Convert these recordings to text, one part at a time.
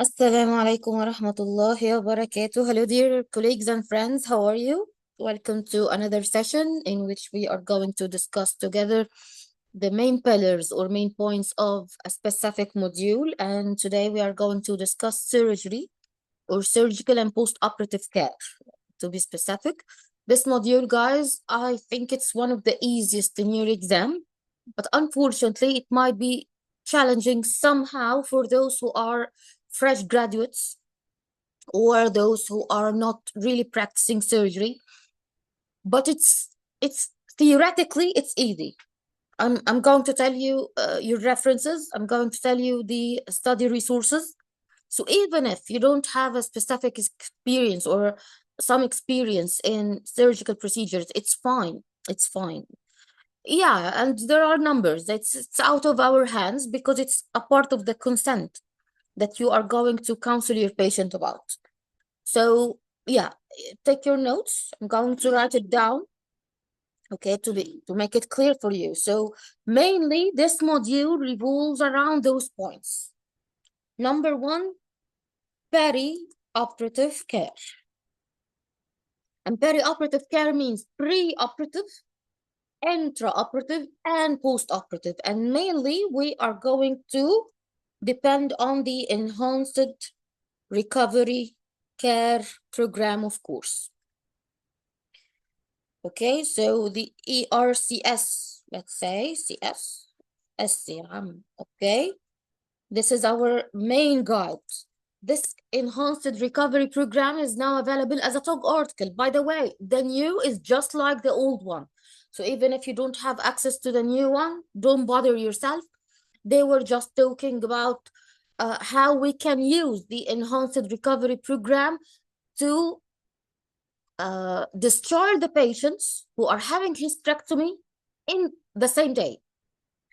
Assalamu alaikum wa rahmatullahi wa barakatuh. Hello, dear colleagues and friends. How are you? Welcome to another session in which we are going to discuss together the main pillars or main points of a specific module. And today we are going to discuss surgery or surgical and post-operative care. To be specific, this module, guys, I think it's one of the easiest in your exam, but unfortunately, it might be challenging somehow for those who are fresh graduates or those who are not really practicing surgery. But it's theoretically it's easy. I'm going to tell you your references. I'm going to tell you the study resources. So even if you don't have a specific experience or some experience in surgical procedures, it's fine. It's fine. Yeah, and there are numbers. It's out of our hands because it's a part of the consent that you are going to counsel your patient about. So yeah, take your notes. I'm going to write it down, okay, to make it clear for you. So mainly this module revolves around those points. Number one, peri-operative care. And peri-operative care means pre-operative, intraoperative, and post-operative. And mainly we are going to depend on the enhanced recovery care program, of course. Okay, so the ERCS, let's say CS, SCM, okay? This is our main guide. This enhanced recovery program is now available as a TOG article. By the way, the new is just like the old one. So even if you don't have access to the new one, don't bother yourself. They were just talking about how we can use the enhanced recovery program to discharge the patients who are having hysterectomy in the same day,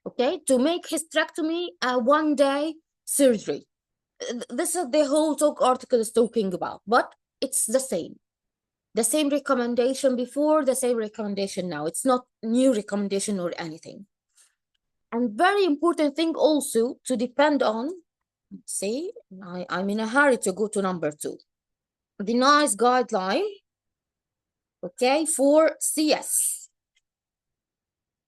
okay? To make hysterectomy a one-day surgery. This is the whole talk article is talking about, but it's the same. The same recommendation before, the same recommendation now. It's not new recommendation or anything. And very important thing also to depend on, see, I'm in a hurry to go to number 2. The NICE guideline, okay, for CS.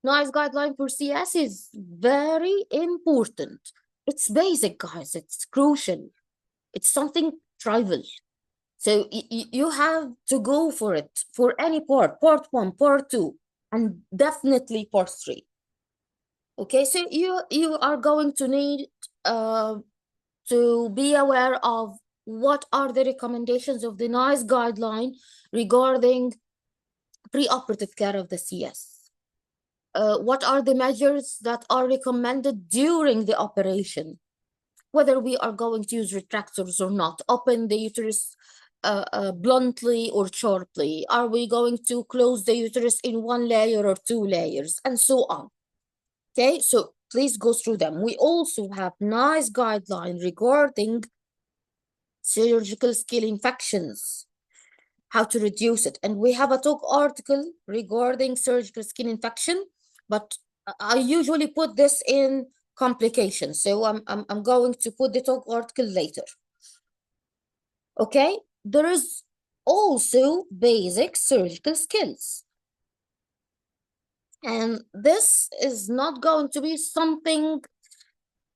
NICE guideline for CS is very important. It's basic, guys. It's crucial. It's something trivial. So you have to go for it for any part 1, part 2, and definitely part 3. Okay, so you are going to need to be aware of what are the recommendations of the NICE guideline regarding preoperative care of the CS. What are the measures that are recommended during the operation? Whether we are going to use retractors or not, open the uterus bluntly or sharply. Are we going to close the uterus in 1 layer or 2 layers, and so on. Okay, so please go through them. We also have NICE guideline regarding surgical skin infections, how to reduce it. And we have a talk article regarding surgical skin infection, but I usually put this in complications. So I'm going to put the talk article later. Okay, there is also basic surgical skills. And this is not going to be something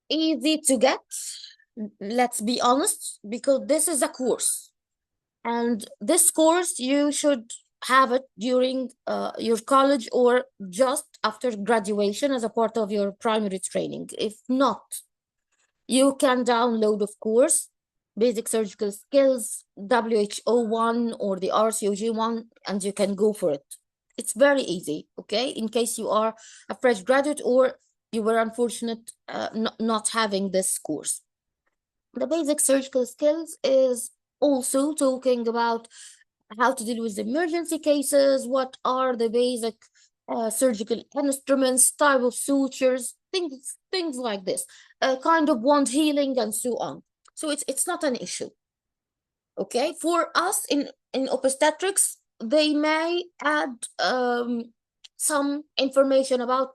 easy to get, let's be honest, because this is a course. And this course, you should have it during your college or just after graduation as a part of your primary training. If not, you can download, of course, basic surgical skills, WHO1 or the RCOG1, and you can go for it. It's very easy, okay? In case you are a fresh graduate or you were unfortunate not having this course. The basic surgical skills is also talking about how to deal with emergency cases, what are the basic surgical instruments, type of sutures, things like this, kind of wound healing and so on. So it's not an issue. Okay, for us in obstetrics, they may add some information about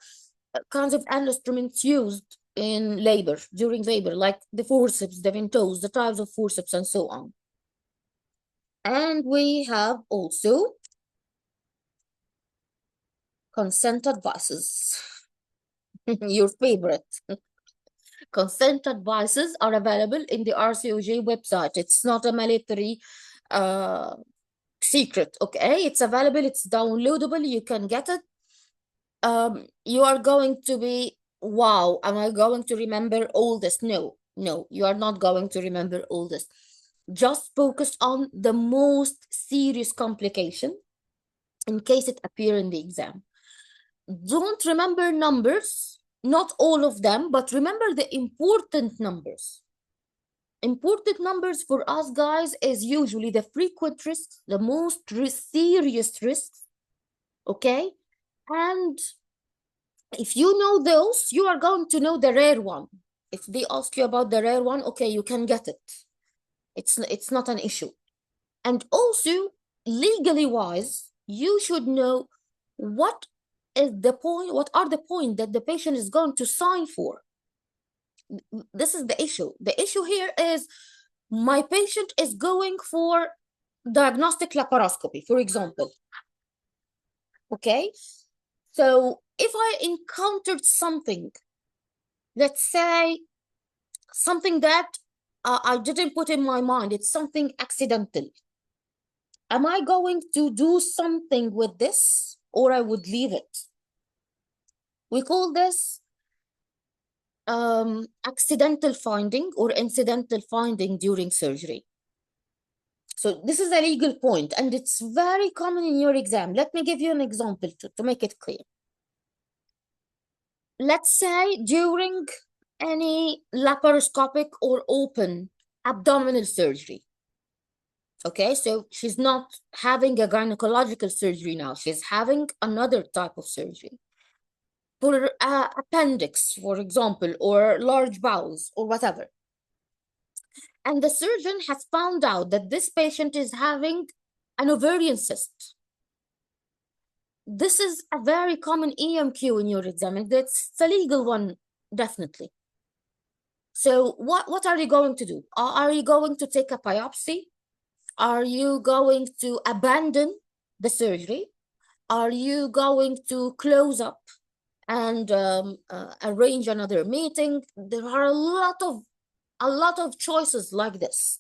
kinds of instruments used in labor, during labor, like the forceps, the ventouse, the types of forceps, and so on. And we have also consent advices, your favorite. Consent advices are available in the RCOG website. It's not a military secret, okay? It's available, it's downloadable, you can get it. You are going to be, wow, am I going to remember all this? No, you are not going to remember all this. Just focus on the most serious complication in case it appear in the exam. Don't remember numbers, not all of them, but remember the important numbers. Important numbers for us guys is usually the frequent risks, the most serious risks, okay? And if you know those, you are going to know the rare one. If they ask you about the rare one, okay, you can get it. It's not an issue. And also, legally wise, you should know what is the point, what are the points that the patient is going to sign for. This is the issue. The issue here is my patient is going for diagnostic laparoscopy, for example. Okay, so if I encountered something, let's say something that I didn't put in my mind, it's something accidental, am I going to do something with this or I would leave it? We call this accidental finding or incidental finding during surgery. So this is a legal point and it's very common in your exam. Let me give you an example to make it clear. Let's say during any laparoscopic or open abdominal surgery. Okay, so she's not having a gynecological surgery now. She's having another type of surgery. For appendix, for example, or large bowels or whatever. And the surgeon has found out that this patient is having an ovarian cyst. This is a very common EMQ in your exam, and it's a legal one, definitely. So what are you going to do? Are you going to take a biopsy? Are you going to abandon the surgery? Are you going to close up and arrange another meeting? There are a lot of choices like this.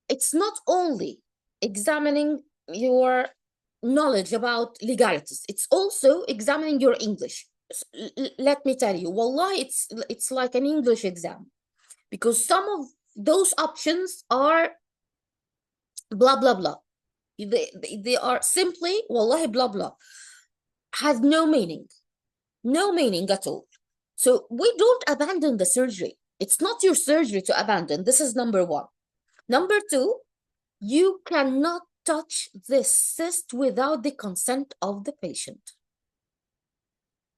It's not only examining your knowledge about legalities, it's also examining your English. Let me tell you, wallahi, it's like an English exam, because some of those options are blah blah blah. They are simply wallahi blah blah, has no meaning at all. So we don't abandon the surgery. It's not your surgery to abandon. This is number one. Number two, you cannot touch this cyst without the consent of the patient.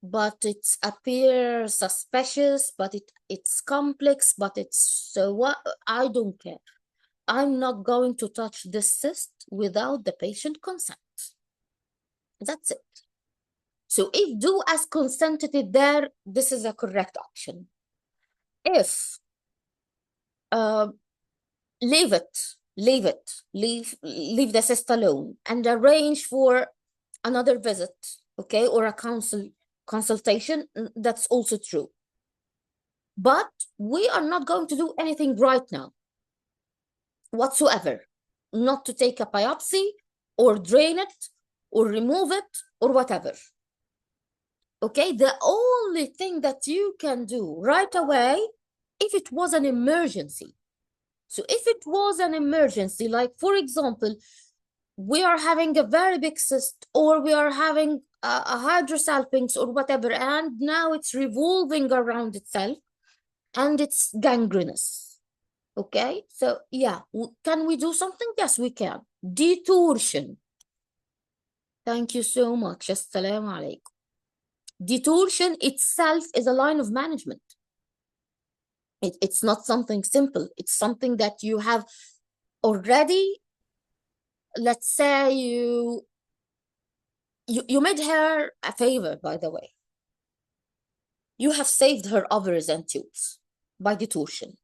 But it appears suspicious, but it's complex, but it's so what? I don't care. I'm not going to touch this cyst without the patient consent. That's it. So if do as consented there, this is a correct option. If leave the cyst alone and arrange for another visit, okay, or a consultation, that's also true. But we are not going to do anything right now whatsoever, not to take a biopsy or drain it or remove it or whatever. Okay, the only thing that you can do right away, if it was an emergency. So if it was an emergency, like for example, we are having a very big cyst, or we are having a hydrosalpinx or whatever, and now it's revolving around itself and it's gangrenous. Okay, so yeah, can we do something? Yes, we can. Detorsion. Thank you so much. Assalamu alaikum. Detorsion itself is a line of management. It's not something simple. It's something that you have already, let's say you made her a favor, by the way. you have saved her ovaries and tubes by detortion.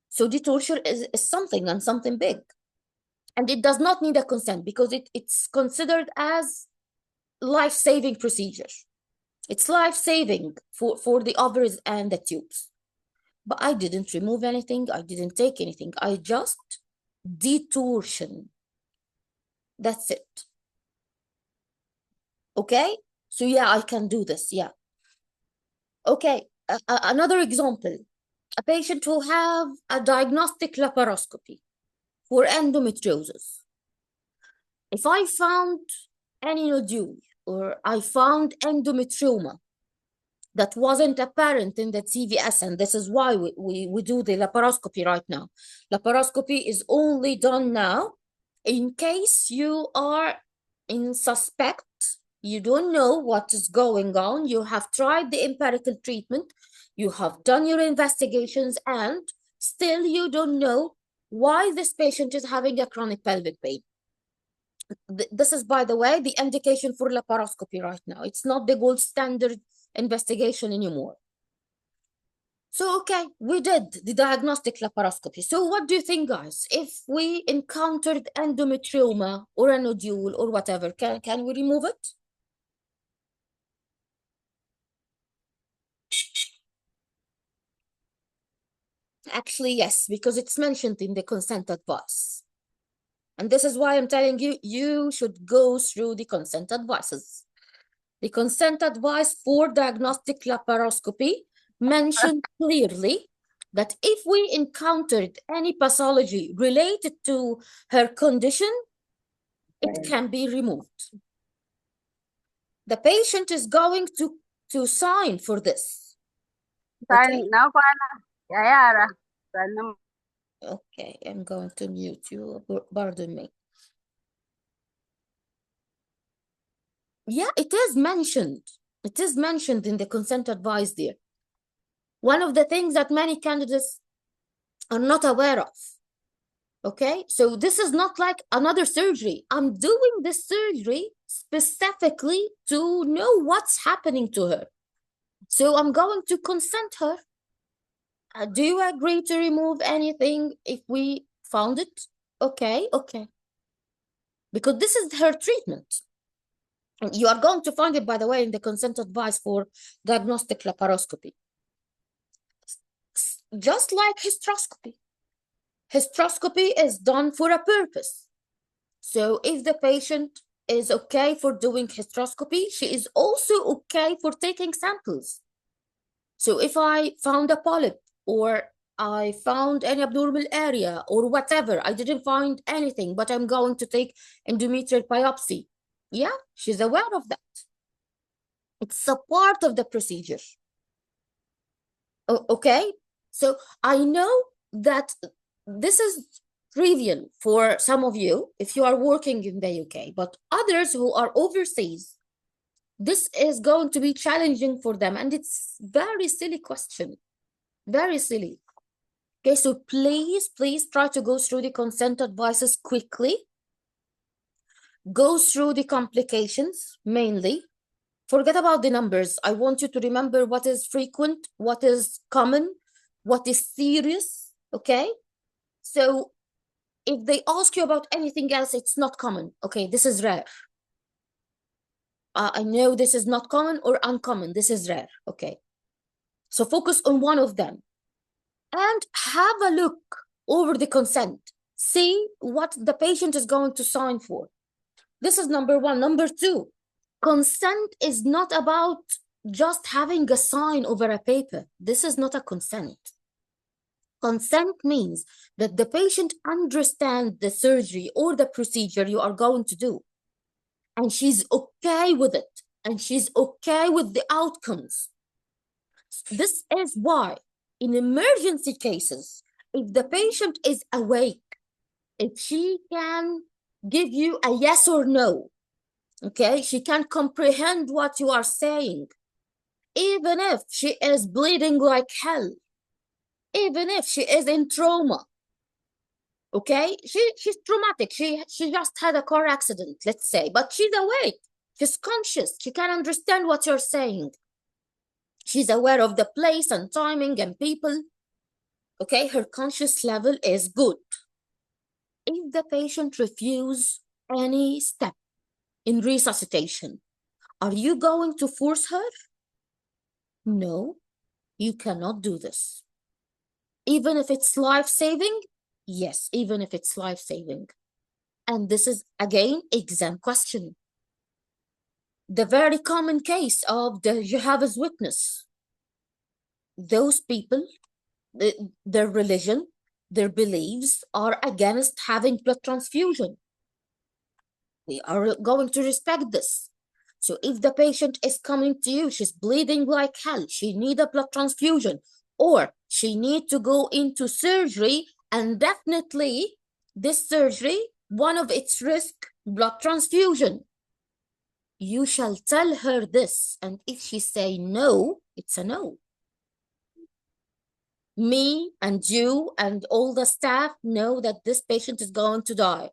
So detortion is something and something big. And it does not need a consent because it's considered as life-saving procedure. It's life-saving for the ovaries and the tubes. But I didn't remove anything. I didn't take anything. I just detortion. That's it. Okay? So yeah, I can do this. Yeah. Okay. Another example. A patient who have a diagnostic laparoscopy for endometriosis. If I found any nodule or I found endometrioma that wasn't apparent in the TVS, and this is why we do the laparoscopy right now. Laparoscopy is only done now in case you are in suspect, you don't know what is going on, you have tried the empirical treatment, you have done your investigations, and still you don't know why this patient is having a chronic pelvic pain. This is, by the way, the indication for laparoscopy right now. It's not the gold standard investigation anymore. So, okay, we did the diagnostic laparoscopy. So what do you think, guys? If we encountered endometrioma or a nodule or whatever, can we remove it? Actually, yes, because it's mentioned in the consent advice. And this is why I'm telling you, you should go through the consent advices. The consent advice for diagnostic laparoscopy mentioned clearly that if we encountered any pathology related to her condition, it can be removed. The patient is going to sign for this. Okay? Okay, I'm going to mute you. Pardon me. Yeah, it is mentioned. It is mentioned in the consent advice there. One of the things that many candidates are not aware of. Okay, so this is not like another surgery. I'm doing this surgery specifically to know what's happening to her. So I'm going to consent her. Do you agree to remove anything if we found it? Okay, okay. Because this is her treatment. And you are going to find it, by the way, in the consent advice for diagnostic laparoscopy. Just like hysteroscopy. Hysteroscopy is done for a purpose. So if the patient is okay for doing hysteroscopy, she is also okay for taking samples. So if I found a polyp or I found any abnormal area or whatever, I didn't find anything, but I'm going to take endometrial biopsy. Yeah, she's aware of that. It's a part of the procedure. Okay, so I know that this is trivial for some of you if you are working in the UK, but others who are overseas, this is going to be challenging for them, and it's very silly question, very silly. Okay, so please try to go through the consent advices quickly. Go through the complications mainly. Forget about the numbers. I want you to remember what is frequent, what is common, what is serious, okay? So if they ask you about anything else, it's not common. Okay, this is rare. I know this is not common or uncommon. This is rare, okay? So focus on one of them and have a look over the consent. See what the patient is going to sign for. This is number one. Number two, consent is not about just having a sign over a paper. This is not a consent. Consent means that the patient understands the surgery or the procedure you are going to do. And she's okay with it. And she's okay with the outcomes. This is why in emergency cases, if the patient is awake, if she can give you a yes or no, okay, she can comprehend what you are saying, even if she is bleeding like hell, even if she is in trauma, okay, she's traumatic, she just had a car accident, let's say, but she's awake, she's conscious, she can understand what you're saying. She's aware of the place and timing and people. Okay, her conscious level is good. If the patient refuses any step in resuscitation, are you going to force her? No, you cannot do this. Even if it's life-saving? Yes, even if it's life-saving. And this is, again, exam question. The very common case of the Jehovah's Witness. Those people, their religion, their beliefs are against having blood transfusion. We are going to respect this. So if the patient is coming to you, she's bleeding like hell, she needs a blood transfusion, or she needs to go into surgery, and definitely this surgery, one of its risk, blood transfusion. You shall tell her this, and if she say no, it's a no. Me and you and all the staff know that this patient is going to die.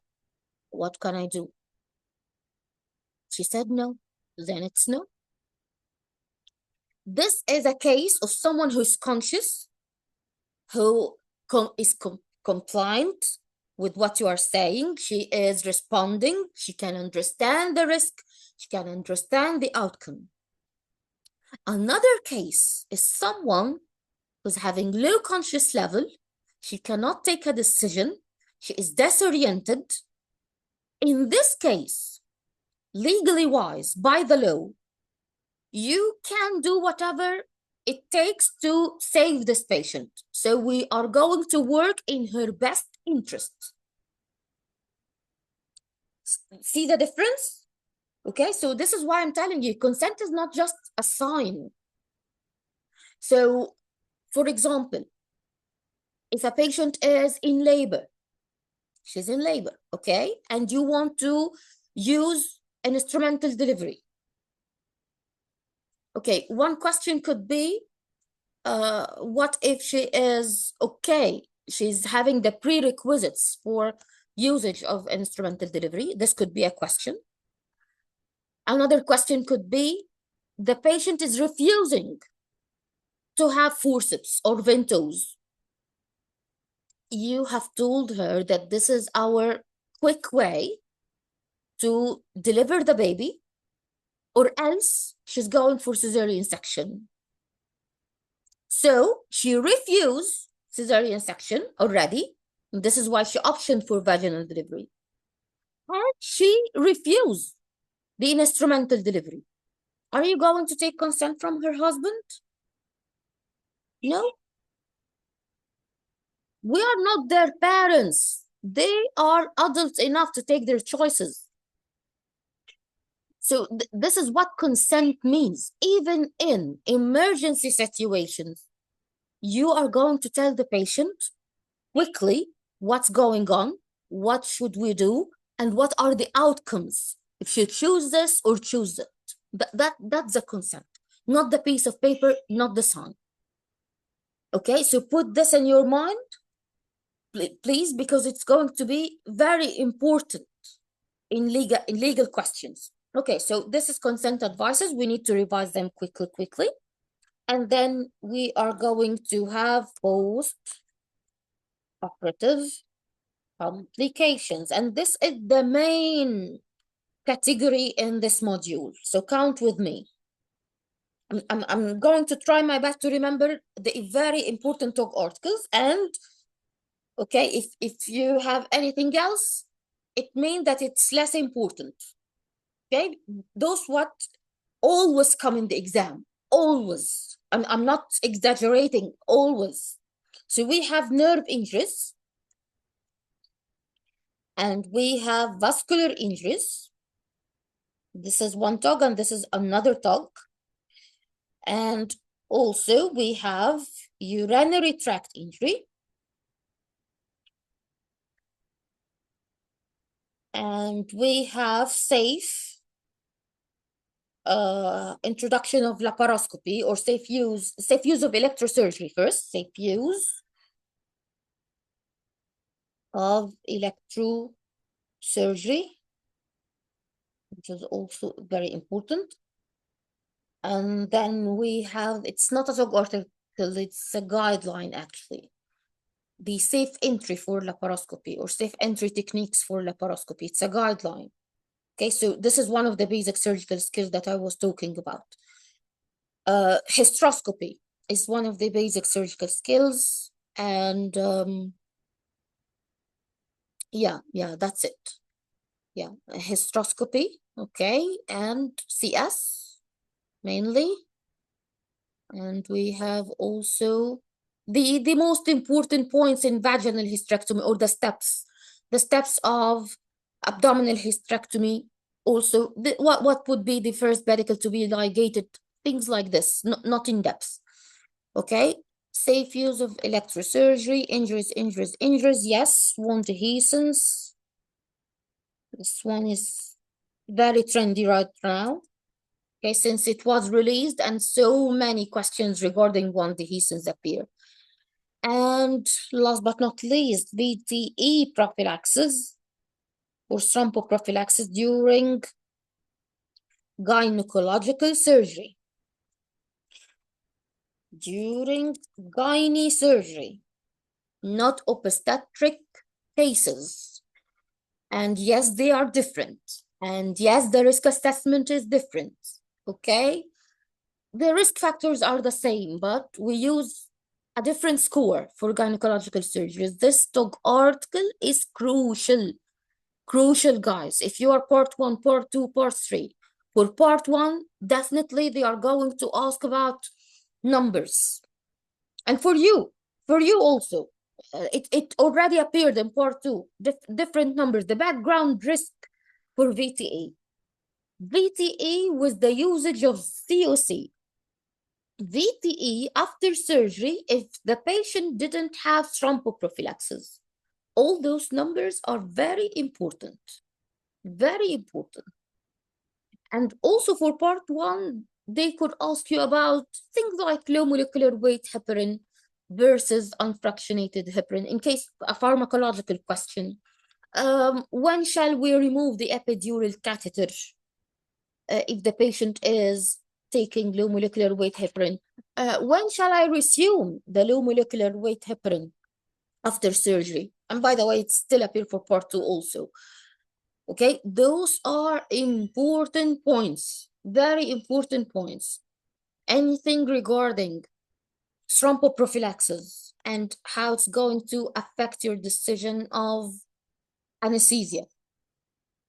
What can I do? She said no, then it's no. This is a case of someone who's conscious, who is compliant with what you are saying. She is responding. She can understand the risk. She can understand the outcome. Another case is someone who's having low conscious level. She cannot take a decision. She is disoriented. In this case, legally wise, by the law, you can do whatever it takes to save this patient. So we are going to work in her best interest. See the difference? Okay, so this is why I'm telling you, consent is not just a sign. So, for example, if a patient is in labor, she's in labor, okay, and you want to use an instrumental delivery. Okay, one question could be, what if she is okay? She's having the prerequisites for usage of instrumental delivery. This could be a question. Another question could be, the patient is refusing to have forceps or ventos. You have told her that this is our quick way to deliver the baby, or else she's going for cesarean section. So she refused cesarean section already. This is why she optioned for vaginal delivery. And she refused the instrumental delivery. Are you going to take consent from her husband? No. We are not their parents. They are adults enough to take their choices. So this is what consent means. Even in emergency situations, you are going to tell the patient quickly what's going on, what should we do, and what are the outcomes if you choose this or choose that. That's the consent, not the piece of paper, not the sign. Okay, so put this in your mind, please, because it's going to be very important in legal questions. Okay, so this is consent advices. We need to revise them quickly. And then we are going to have post-operative complications. And this is the main category in this module. So count with me. I'm going to try my best to remember the very important TOG articles. And okay, if you have anything else, it means that it's less important. Okay, those what always come in the exam, always. I'm not exaggerating, always. So we have nerve injuries, and we have vascular injuries. This is one TOG and this is another TOG. And also we have urinary tract injury. And we have safe introduction of laparoscopy, or safe use of electrosurgery first, safe use of electrosurgery, which is also very important. And then we have, it's not a TOG article, it's a guideline actually. The safe entry for laparoscopy or safe entry techniques for laparoscopy. It's a guideline. Okay, so this is one of the basic surgical skills that I was talking about. Hysteroscopy is one of the basic surgical skills. And yeah, that's it. Yeah, hysteroscopy, okay, and CS mainly. And we have also the most important points in vaginal hysterectomy, or the steps of abdominal hysterectomy. Also, what would be the first pedicle to be ligated, things like this, not in depth. Okay, safe use of electrosurgery, injuries. Yes, wound adhesions. This one is very trendy right now. Okay, since it was released and so many questions regarding wound adhesions appear. And last but not least, VTE prophylaxis or thromboprophylaxis during gynecological surgery. During gynae surgery, not obstetric cases. And yes, they are different. And yes, the risk assessment is different. Okay? The risk factors are the same, but we use a different score for gynecological surgeries. This TOG article is crucial. Crucial, guys. If you are part 1, part 2, part 3, for part 1, definitely they are going to ask about numbers. And for you also, it already appeared in part 2, different numbers, the background risk for VTE. VTE with the usage of COC. VTE after surgery if the patient didn't have thromboprophylaxis. All those numbers are very important. Very important. And also for part 1, they could ask you about things like low molecular weight heparin versus unfractionated heparin in case a pharmacological question. When shall we remove the epidural catheter if the patient is taking low molecular weight heparin? When shall I resume the low molecular weight heparin after surgery? And by the way, it's still appear for part 2 also. Okay, those are important points, very important points. Anything regarding thromboprophylaxis and how it's going to affect your decision of anesthesia,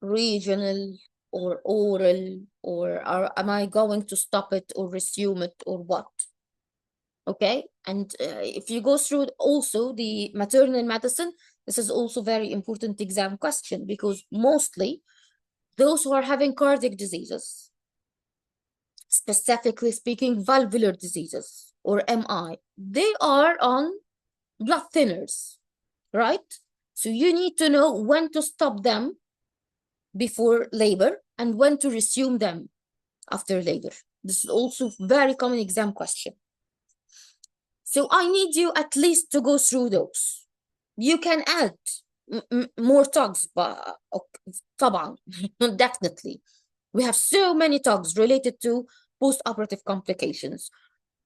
regional or oral, or am I going to stop it or resume it or what? Okay, and if you go through also the maternal medicine, this is also very important exam question because mostly those who are having cardiac diseases, specifically speaking, valvular diseases or MI, they are on blood thinners, right? So you need to know when to stop them before labor and when to resume them after labor. This is also very common exam question. So I need you at least to go through those. You can add more TOGs, but طبعا, definitely. We have so many TOGs related to post-operative complications.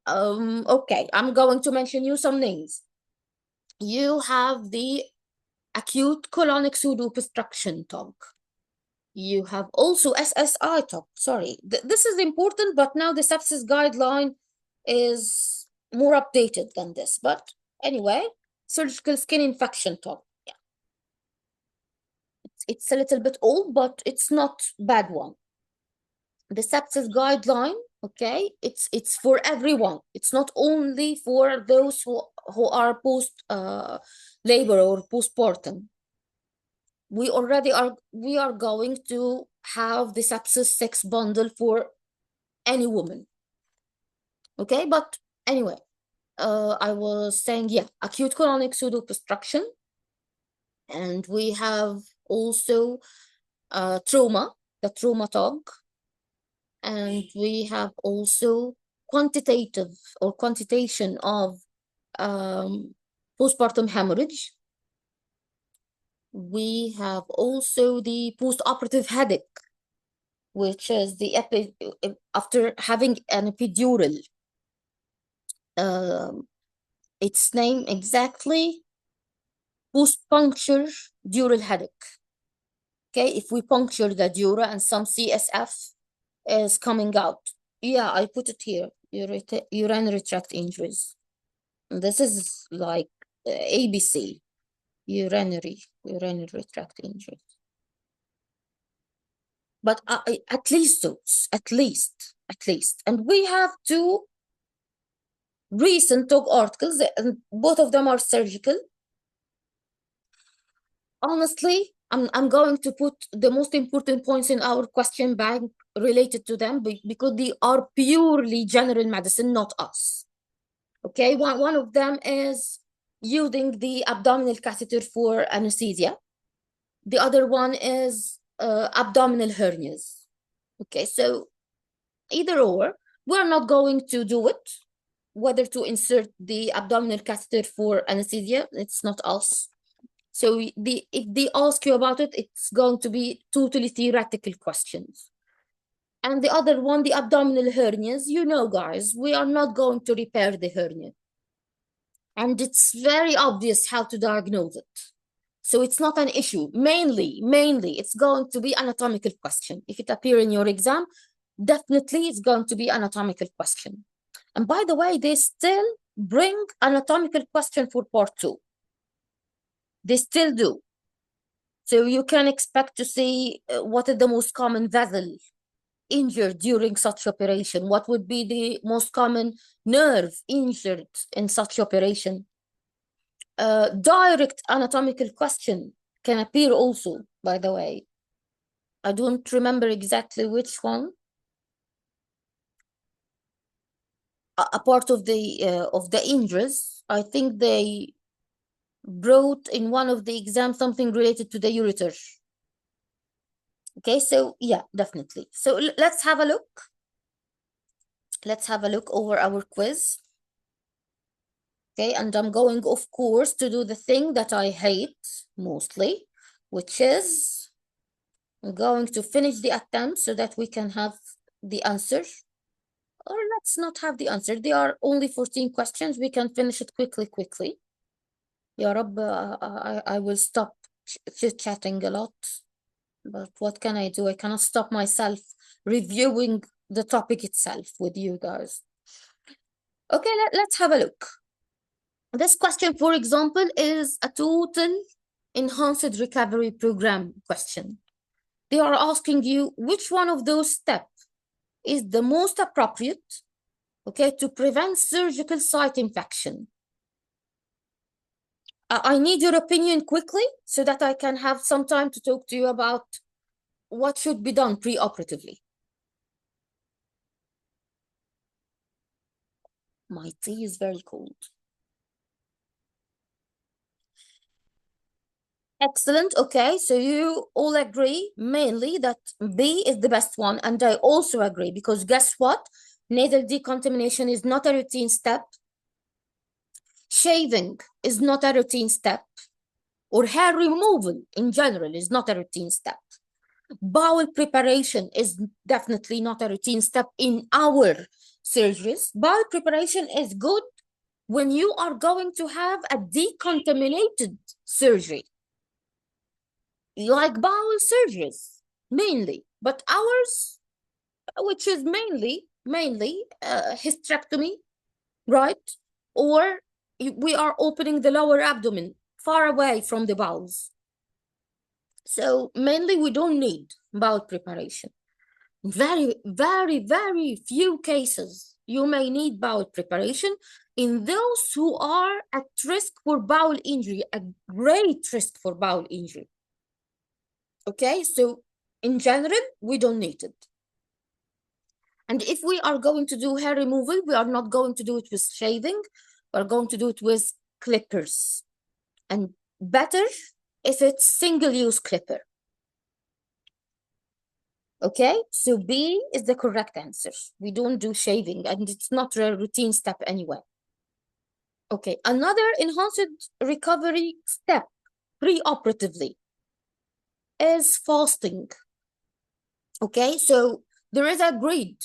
Okay, I'm going to mention you some names. You have the acute colonic pseudo-obstruction TOG. You have also SSI TOG. Sorry, this is important, but now the sepsis guideline is more updated than this. But anyway, surgical skin infection TOG. Yeah, it's a little bit old, but it's not bad one. The sepsis guideline, okay, it's for everyone. It's not only for those who are post labor or postpartum. We are going to have the sepsis 6 bundle for any woman. Okay, but anyway, I was saying, yeah, acute colonic pseudo-obstruction, and we have also trauma, the trauma TOG, and we have also quantitative or quantitation of postpartum hemorrhage. We have also the postoperative headache. which is the after having an epidural. Its name exactly, post-puncture dural headache. Okay, if we puncture the dura and some CSF is coming out. Yeah, I put it here, urinary tract injuries. This is like ABC, urinary tract injuries. But at least those, at least. And we have two recent TOG articles, and both of them are surgical. Honestly, I'm going to put the most important points in our question bank related to them because they are purely general medicine, not us. Okay, one of them is using the abdominal catheter for anesthesia. The other one is abdominal hernias. Okay, so either or, we're not going to do it. Whether to insert the abdominal catheter for anesthesia, it's not us. So if they ask you about it, it's going to be totally theoretical questions. And the other one, the abdominal hernias, you know, guys, we are not going to repair the hernia. And it's very obvious how to diagnose it. So it's not an issue. Mainly, it's going to be anatomical question. If it appears in your exam, definitely it's going to be anatomical question. And by the way, they still bring anatomical question for part 2. They still do. So you can expect to see what is the most common vessel injured during such operation. What would be the most common nerve injured in such operation? Direct anatomical question can appear also, by the way. I don't remember exactly which one. A part of the injuries, I think they brought in one of the exams something related to the ureter. Okay, so yeah, definitely. So let's have a look. Let's have a look over our quiz. Okay, and I'm going, of course, to do the thing that I hate mostly, which is I'm going to finish the attempt so that we can have the answer. Or let's not have the answer. There are only 14 questions. We can finish it quickly. Ya Rab, I will stop chit-chatting a lot. But what can I do? I cannot stop myself reviewing the topic itself with you guys. Okay, let's have a look. This question, for example, is a total enhanced recovery program question. They are asking you which one of those steps is the most appropriate, okay, to prevent surgical site infection. I need your opinion quickly so that I can have some time to talk to you about what should be done pre-operatively. My tea is very cold. Excellent. Okay, so you all agree mainly that B is the best one, and I also agree because guess what? Nasal decontamination is not a routine step. Shaving is not a routine step, or hair removal in general is not a routine step. Bowel preparation is definitely not a routine step in our surgeries. Bowel preparation is good when you are going to have a decontaminated surgery, like bowel surgeries, mainly. But ours, which is mainly hysterectomy, right? Or we are opening the lower abdomen far away from the bowels. So mainly we don't need bowel preparation. Very few cases you may need bowel preparation in those who are at risk for bowel injury, a great risk for bowel injury. Okay, so in general, we don't need it. And if we are going to do hair removal, we are not going to do it with shaving. We're going to do it with clippers. And better if it's single-use clipper. Okay, so B is the correct answer. We don't do shaving, and it's not a routine step anyway. Okay, another enhanced recovery step pre-operatively is fasting. Okay, so there is agreed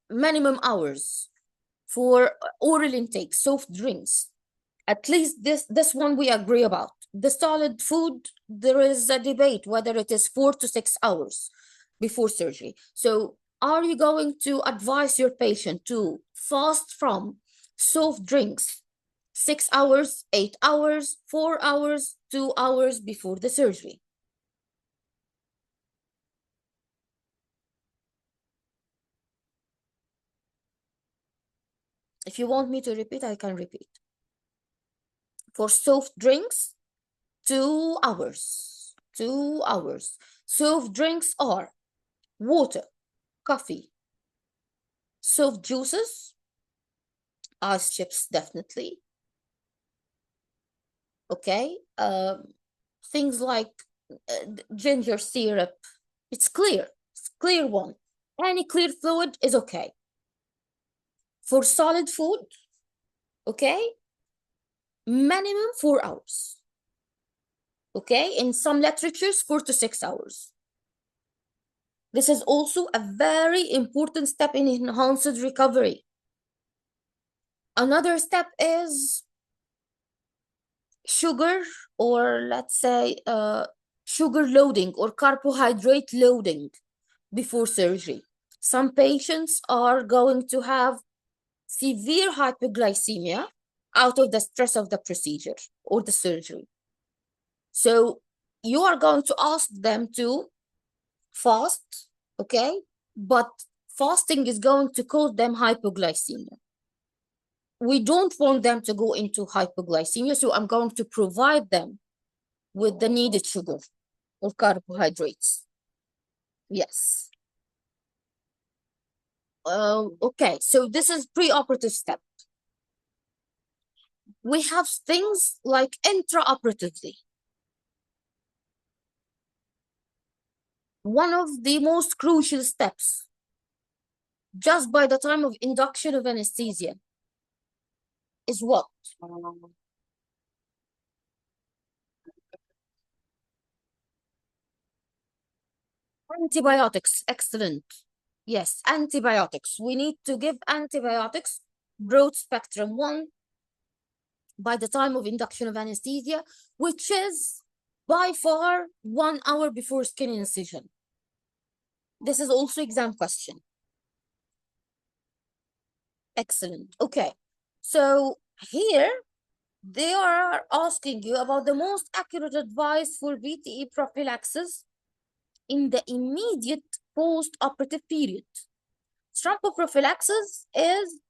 minimum hours for oral intake, soft drinks. At least this one we agree about. The solid food, there is a debate whether it is 4 to 6 hours before surgery. So are you going to advise your patient to fast from soft drinks 6 hours, 8 hours, 4 hours, 2 hours before the surgery? If you want me to repeat, I can repeat. For soft drinks, 2 hours. 2 hours. Soft drinks are water, coffee, soft juices, ice chips, definitely. Okay. Things like ginger syrup. It's clear. It's clear one. Any clear fluid is okay. For solid food, okay, minimum 4 hours. Okay. In some literatures, 4 to 6 hours. This is also a very important step in enhanced recovery. Another step is sugar, or let's say sugar loading or carbohydrate loading before surgery. Some patients are going to have severe hypoglycemia out of the stress of the procedure or the surgery. So you are going to ask them to fast, okay? But fasting is going to cause them hypoglycemia. We don't want them to go into hypoglycemia, so I'm going to provide them with the needed sugar or carbohydrates. Yes. Okay, so this is preoperative step. We have things like intraoperatively. One of the most crucial steps, just by the time of induction of anesthesia, is what? Antibiotics. Excellent. Yes, antibiotics. We need to give antibiotics, broad spectrum one, by the time of induction of anesthesia, which is by far 1 hour before skin incision. This is also exam question. Excellent. Okay. So here they are asking you about the most accurate advice for VTE prophylaxis in the immediate post-operative period. Thromboprophylaxis is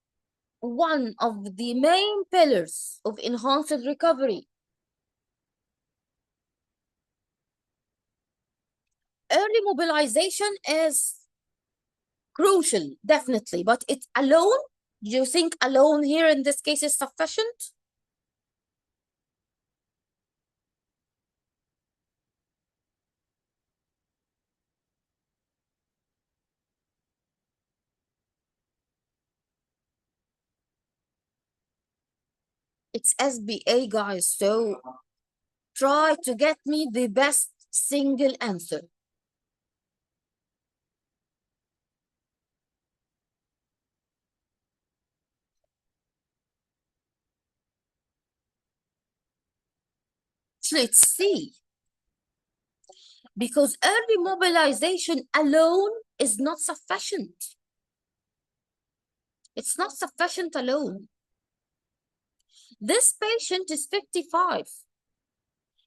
one of the main pillars of enhanced recovery. Early mobilization is crucial, definitely, but it alone, do you think alone here in this case is sufficient? It's SBA, guys, so try to get me the best single answer. Let's see. Because early mobilization alone is not sufficient. It's not sufficient alone. This patient is 55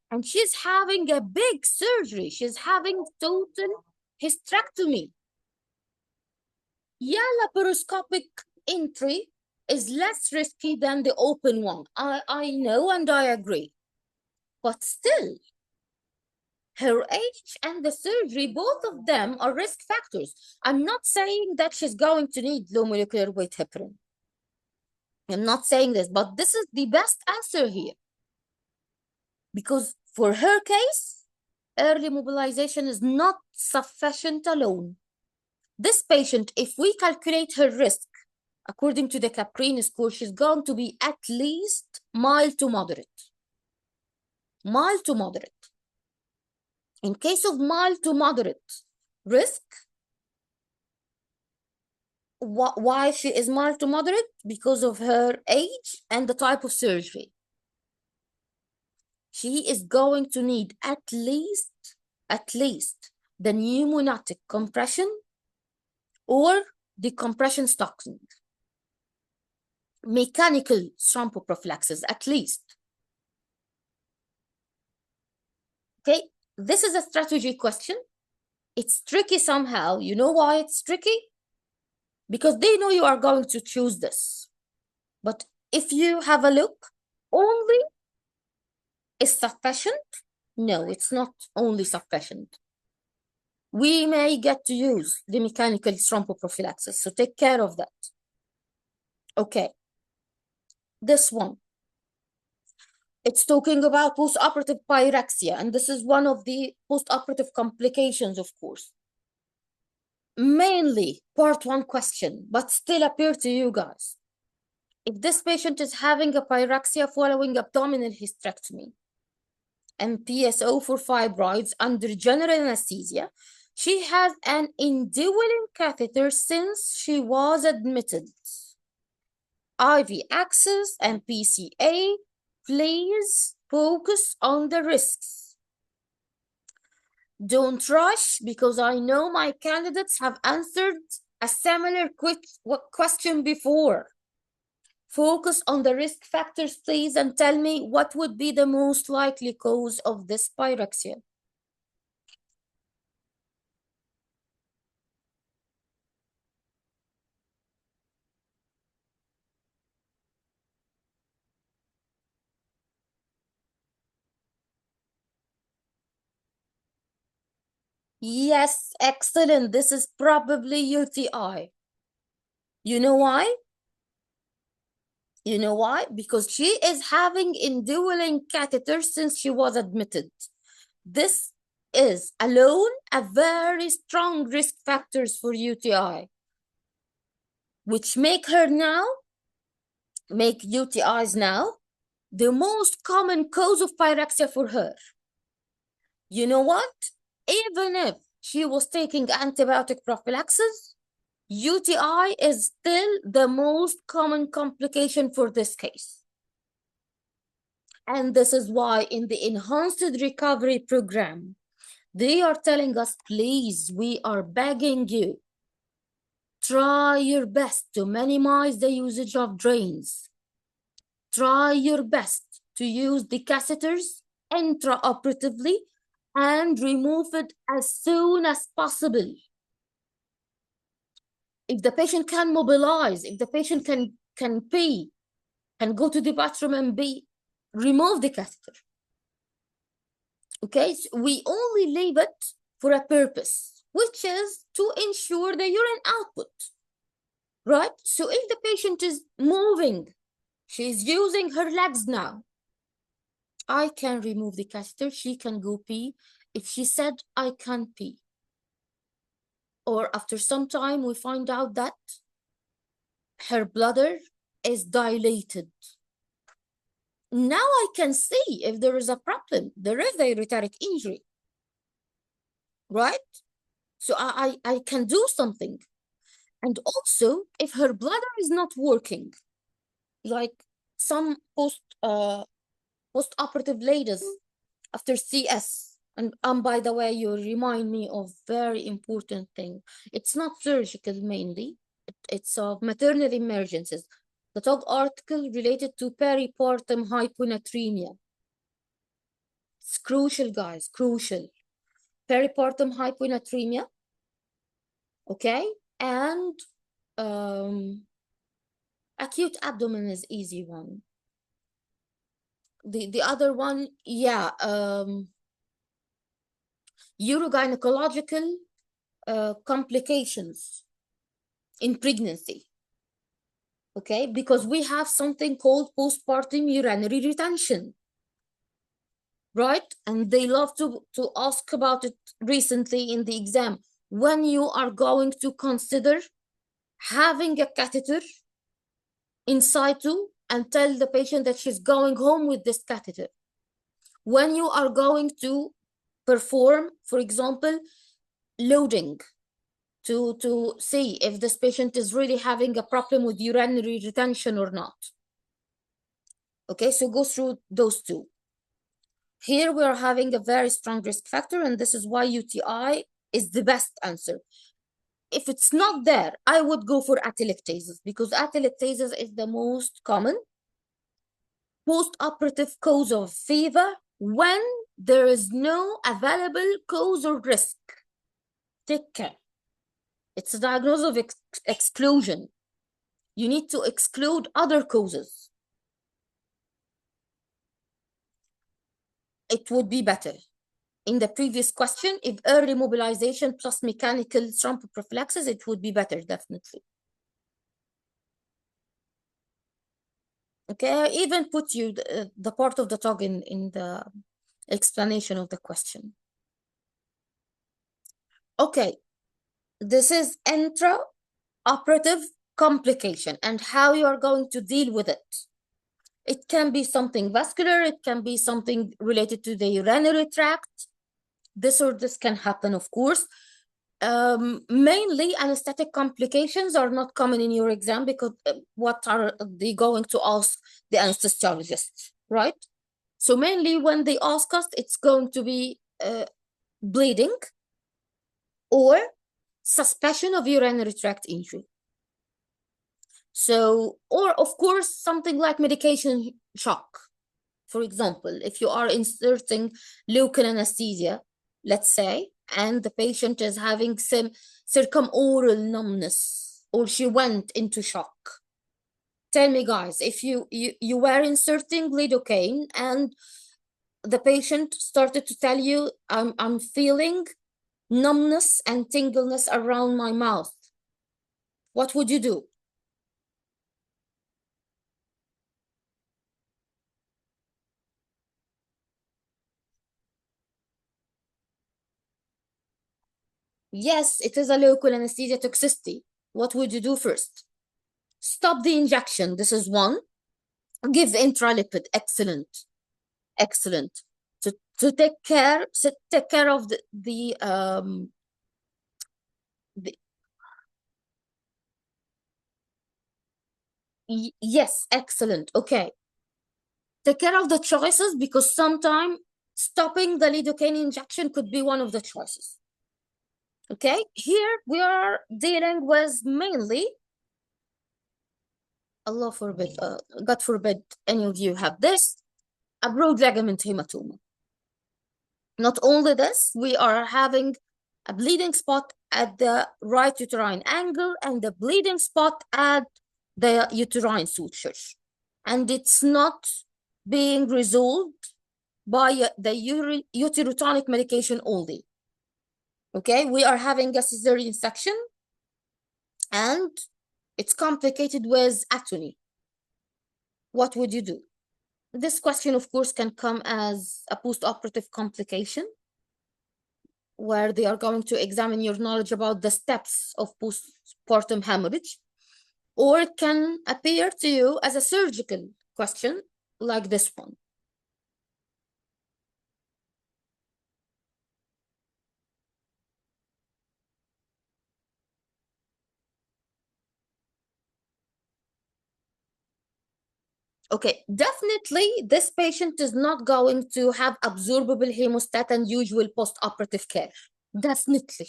and she's having a big surgery. She's having total hysterectomy. Yeah, laparoscopic entry is less risky than the open one. I know and I agree. But still, her age and the surgery, both of them are risk factors. I'm not saying that she's going to need low molecular weight heparin. I'm not saying this, but this is the best answer here. Because for her case, early mobilization is not sufficient alone. This patient, if we calculate her risk, according to the Caprini score, she's going to be at least mild to moderate. Mild to moderate. In case of mild to moderate risk, why she is mild to moderate? Because of her age and the type of surgery. She is going to need at least the pneumatic compression or the compression stocking, mechanical thromboprophylaxis at least. Okay, this is a strategy question. It's tricky somehow. You know why it's tricky? Because they know you are going to choose this. But if you have a look, only is sufficient? No, it's not only sufficient. We may get to use the mechanical thromboprophylaxis, so take care of that. Okay, this one. It's talking about postoperative pyrexia, and this is one of the postoperative complications, of course. Mainly part one question, but still appear to you guys. If this patient is having a pyrexia following abdominal hysterectomy and PSO for fibroids under general anesthesia, she has an indwelling catheter since she was admitted. IV access and PCA, please focus on the risks. Don't rush, because I know my candidates have answered a similar quick question before. Focus on the risk factors, please, and tell me what would be the most likely cause of this pyrexia. Yes, excellent. This is probably UTI. You know why? You know why? Because she is having indwelling catheter since she was admitted. This is alone a very strong risk factors for UTI, which make UTIs now the most common cause of pyrexia for her. You know what? Even if she was taking antibiotic prophylaxis, UTI is still the most common complication for this case. And this is why in the enhanced recovery program, they are telling us, please, we are begging you, try your best to minimize the usage of drains. Try your best to use the catheters intraoperatively and remove it as soon as possible. If the patient can mobilize, if the patient can pee, can go to the bathroom and pee, remove the catheter. Okay, so we only leave it for a purpose, which is to ensure the urine output, right? So if the patient is moving, she's using her legs now, I can remove the catheter, she can go pee. If she said, I can't pee, or after some time we find out that her bladder is dilated, now I can see if there is a problem, there is a ureteric injury, right? So I can do something. And also, if her bladder is not working, like some post-operative ladies after CS, and by the way, you remind me of very important thing. It's not surgical mainly, it's of maternal emergencies. The TOG article related to peripartum hyponatremia. It's crucial, guys, crucial. Peripartum hyponatremia, okay? And acute abdomen is easy one. The other one, yeah, urogynecological complications in pregnancy, okay? Because we have something called postpartum urinary retention, right? And they love to ask about it recently in the exam. When you are going to consider having a catheter in situ and tell the patient that she's going home with this catheter. When you are going to perform, for example, loading to see if this patient is really having a problem with urinary retention or not. Okay, so go through those two. Here we are having a very strong risk factor, and this is why UTI is the best answer. If it's not there, I would go for atelectasis, because atelectasis is the most common post-operative cause of fever when there is no available cause or risk. Take care. It's a diagnosis of exclusion. You need to exclude other causes. It would be better. In the previous question, if early mobilization plus mechanical thromboprophylaxis, it would be better, definitely. Okay, I even put you the part of the TOG in the explanation of the question. Okay, this is intra-operative complication and how you are going to deal with it. It can be something vascular, it can be something related to the urinary tract. This or this can happen, of course. Mainly anesthetic complications are not common in your exam, because what are they going to ask the anesthesiologist, right? So mainly when they ask us, it's going to be bleeding or suspicion of urinary tract injury. So, or of course, something like medication shock. For example, if you are inserting local anesthesia, let's say, and the patient is having some circumoral numbness, or she went into shock. Tell me, guys, if you were inserting lidocaine and the patient started to tell you, I'm feeling numbness and tingleness around my mouth, what would you do? Yes, it is a local anesthesia toxicity. What would you do first? Stop the injection. This is one. Give intralipid. Excellent. Excellent. To take care of the yes, excellent. Okay. Take care of the choices, because sometimes stopping the lidocaine injection could be one of the choices. Okay, here we are dealing with mainly, Allah forbid, God forbid any of you have this, a broad ligament hematoma. Not only this, we are having a bleeding spot at the right uterine angle and the bleeding spot at the uterine suture. And it's not being resolved by the uterotonic medication only. Okay, we are having a cesarean section and it's complicated with atony. What would you do? This question, of course, can come as a post-operative complication, where they are going to examine your knowledge about the steps of postpartum hemorrhage, or it can appear to you as a surgical question like this one. Okay, definitely this patient is not going to have absorbable hemostat and usual post-operative care. Definitely.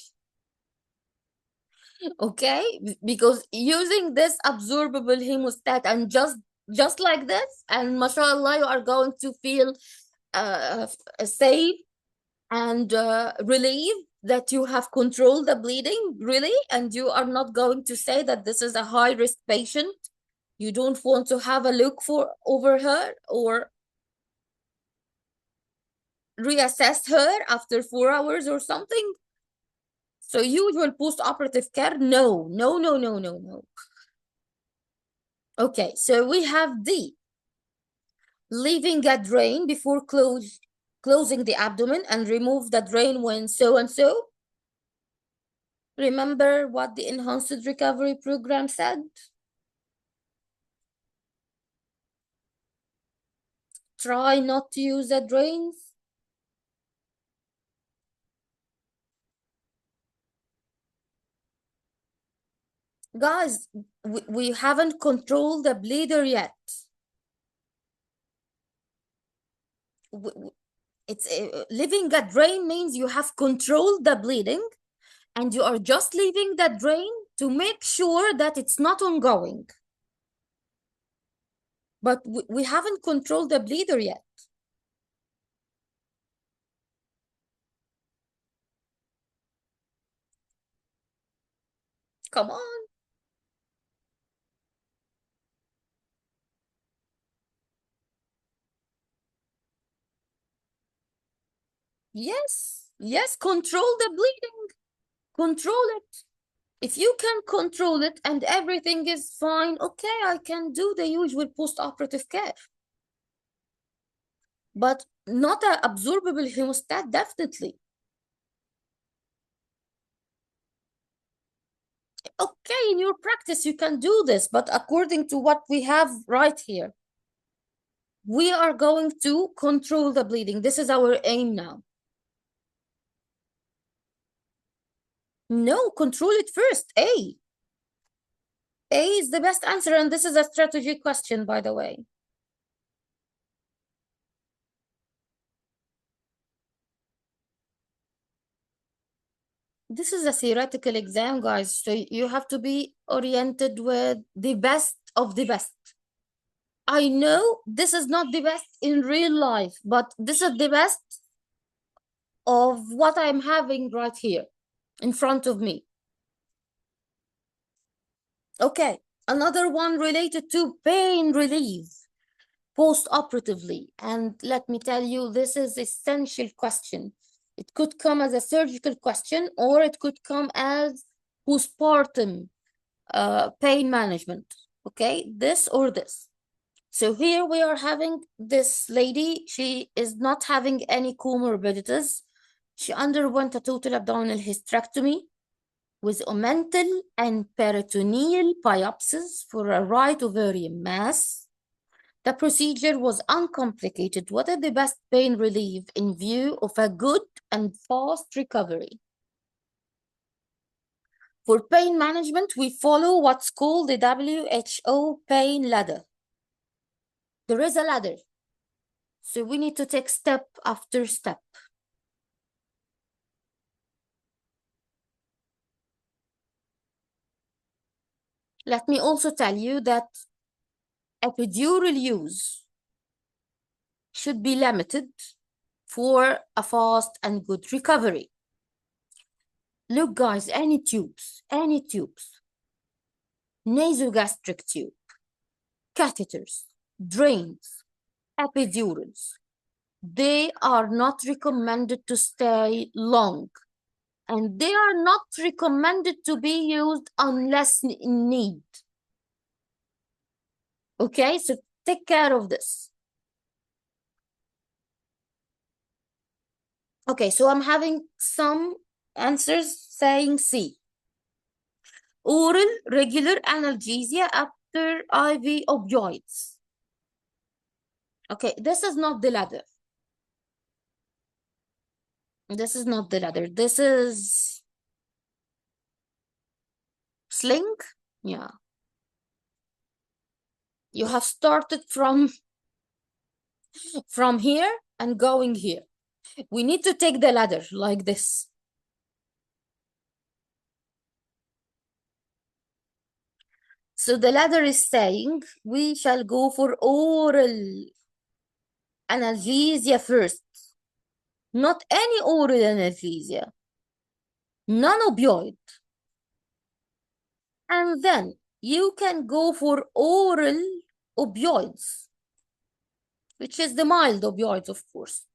Okay, because using this absorbable hemostat and just like this, and mashallah, you are going to feel safe and relieved that you have controlled the bleeding, really, and you are not going to say that this is a high-risk patient. You don't want to have a look for over her or reassess her after 4 hours or something. So usual post-operative care, no, no, no, no, no, no. Okay, so we have D, leaving a drain before closing the abdomen, and remove the drain when so and so. Remember what the enhanced recovery program said? Try not to use the drains. Guys, we haven't controlled the bleeder yet. It's leaving a drain means you have controlled the bleeding and you are just leaving the drain to make sure that it's not ongoing. But we haven't controlled the bleeder yet. Come on. Yes, control the bleeding. Control it. If you can control it and everything is fine, okay, I can do the usual post-operative care. But not an absorbable hemostat, definitely. Okay, in your practice, you can do this, but according to what we have right here, we are going to control the bleeding. This is our aim now. No, control it first, A. A is the best answer, and this is a strategy question, by the way. This is a theoretical exam, guys, so you have to be oriented with the best of the best. I know this is not the best in real life, but this is the best of what I'm having right here in front of me. Okay, another one related to pain relief post-operatively. And let me tell you, this is essential question. It could come as a surgical question, or it could come as postpartum pain management. Okay, this or this. So here we are having this lady. She is not having any comorbidities. She underwent a total abdominal hysterectomy with omental and peritoneal biopsies for a right ovarian mass. The procedure was uncomplicated. What is the best pain relief in view of a good and fast recovery? For pain management, we follow what's called the WHO pain ladder. There is a ladder. So we need to take step after step. Let me also tell you that epidural use should be limited for a fast and good recovery. Look, guys, any tubes, nasogastric tube, catheters, drains, epidurals, they are not recommended to stay long, and they are not recommended to be used unless in need. Okay, so take care of this. Okay, so I'm having some answers saying C. Oral regular analgesia after IV opioids. Okay, this is not the ladder. This is not the ladder. This is sling. Yeah. You have started from here and going here. We need to take the ladder like this. So the ladder is saying we shall go for oral analgesia first. Not any oral analgesia. Non-opioid. And then you can go for oral opioids, which is the mild opioids, of course.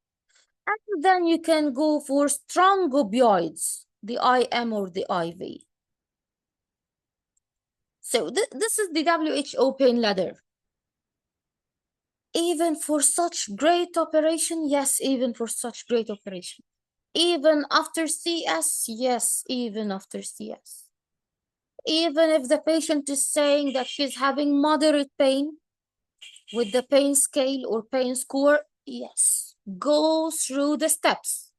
And then you can go for strong opioids, the IM or the IV. So this is the WHO pain ladder. Even for such great operation, yes, even for such great operation. Even after CS, yes, even after CS. Even if the patient is saying that she's having moderate pain with the pain scale or pain score, yes, go through the steps.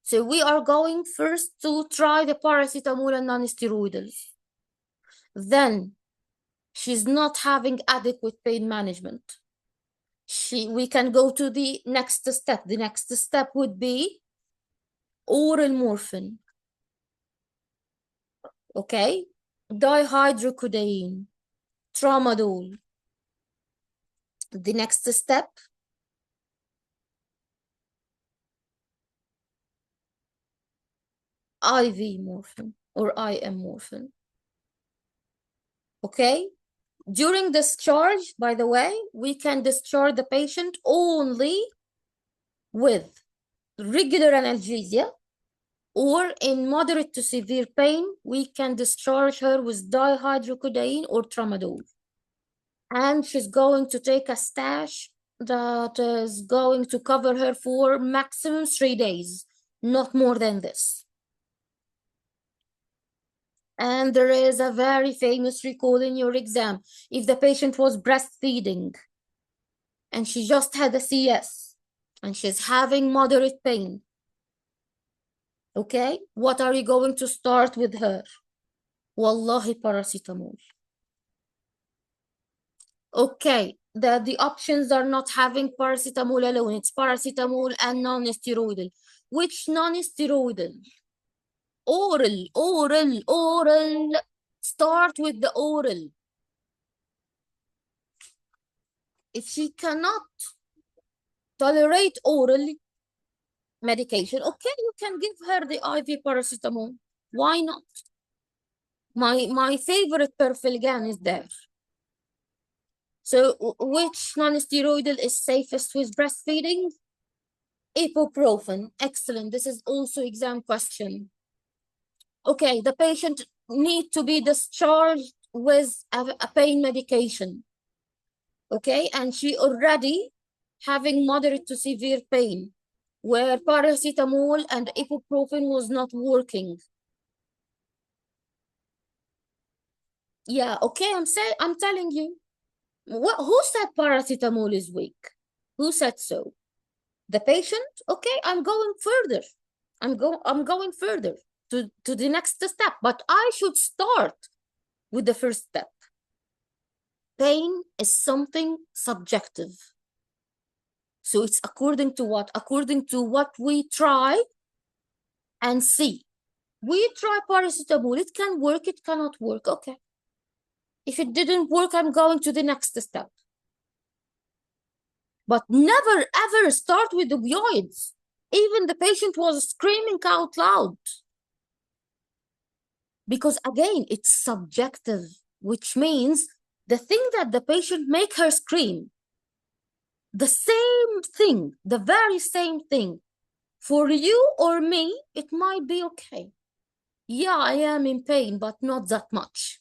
So we are going first to try the paracetamol and non-steroidals. then she's not having adequate pain management. We can go to the next step. The next step would be oral morphine, okay? Dihydrocodeine, tramadol. The next step, IV morphine or IM morphine, okay? During discharge, by the way, we can discharge the patient only with regular analgesia, or in moderate to severe pain, we can discharge her with dihydrocodeine or tramadol. And she's going to take a stash that is going to cover her for maximum 3 days, not more than this. And there is a very famous recall in your exam. If the patient was breastfeeding and she just had a CS and she's having moderate pain, okay, what are you going to start with her? Wallahi, paracetamol. Okay, the options are not having paracetamol alone. It's paracetamol and non-steroidal. Which non-steroidal? Oral. Start with the oral. If she cannot tolerate oral medication, okay, you can give her the IV paracetamol. Why not? My favorite perfilgan is there. So which non-steroidal is safest with breastfeeding? Ibuprofen. Excellent. This is also exam question. Okay, the patient need to be discharged with a pain medication. Okay, and she already having moderate to severe pain, where paracetamol and ibuprofen was not working. Yeah, okay, I'm telling you. Who said paracetamol is weak? Who said so? The patient? Okay, I'm going further. I'm going further to the next step, but I should start with the first step. Pain is something subjective. So it's according to what? According to what we try and see. We try paracetamol, it can work, it cannot work, okay. If it didn't work, I'm going to the next step. But never ever start with opioids. Even the patient was screaming out loud. Because again, it's subjective, which means the thing that the patient make her scream, the same thing, the very same thing, for you or me, it might be okay. Yeah, I am in pain, but not that much.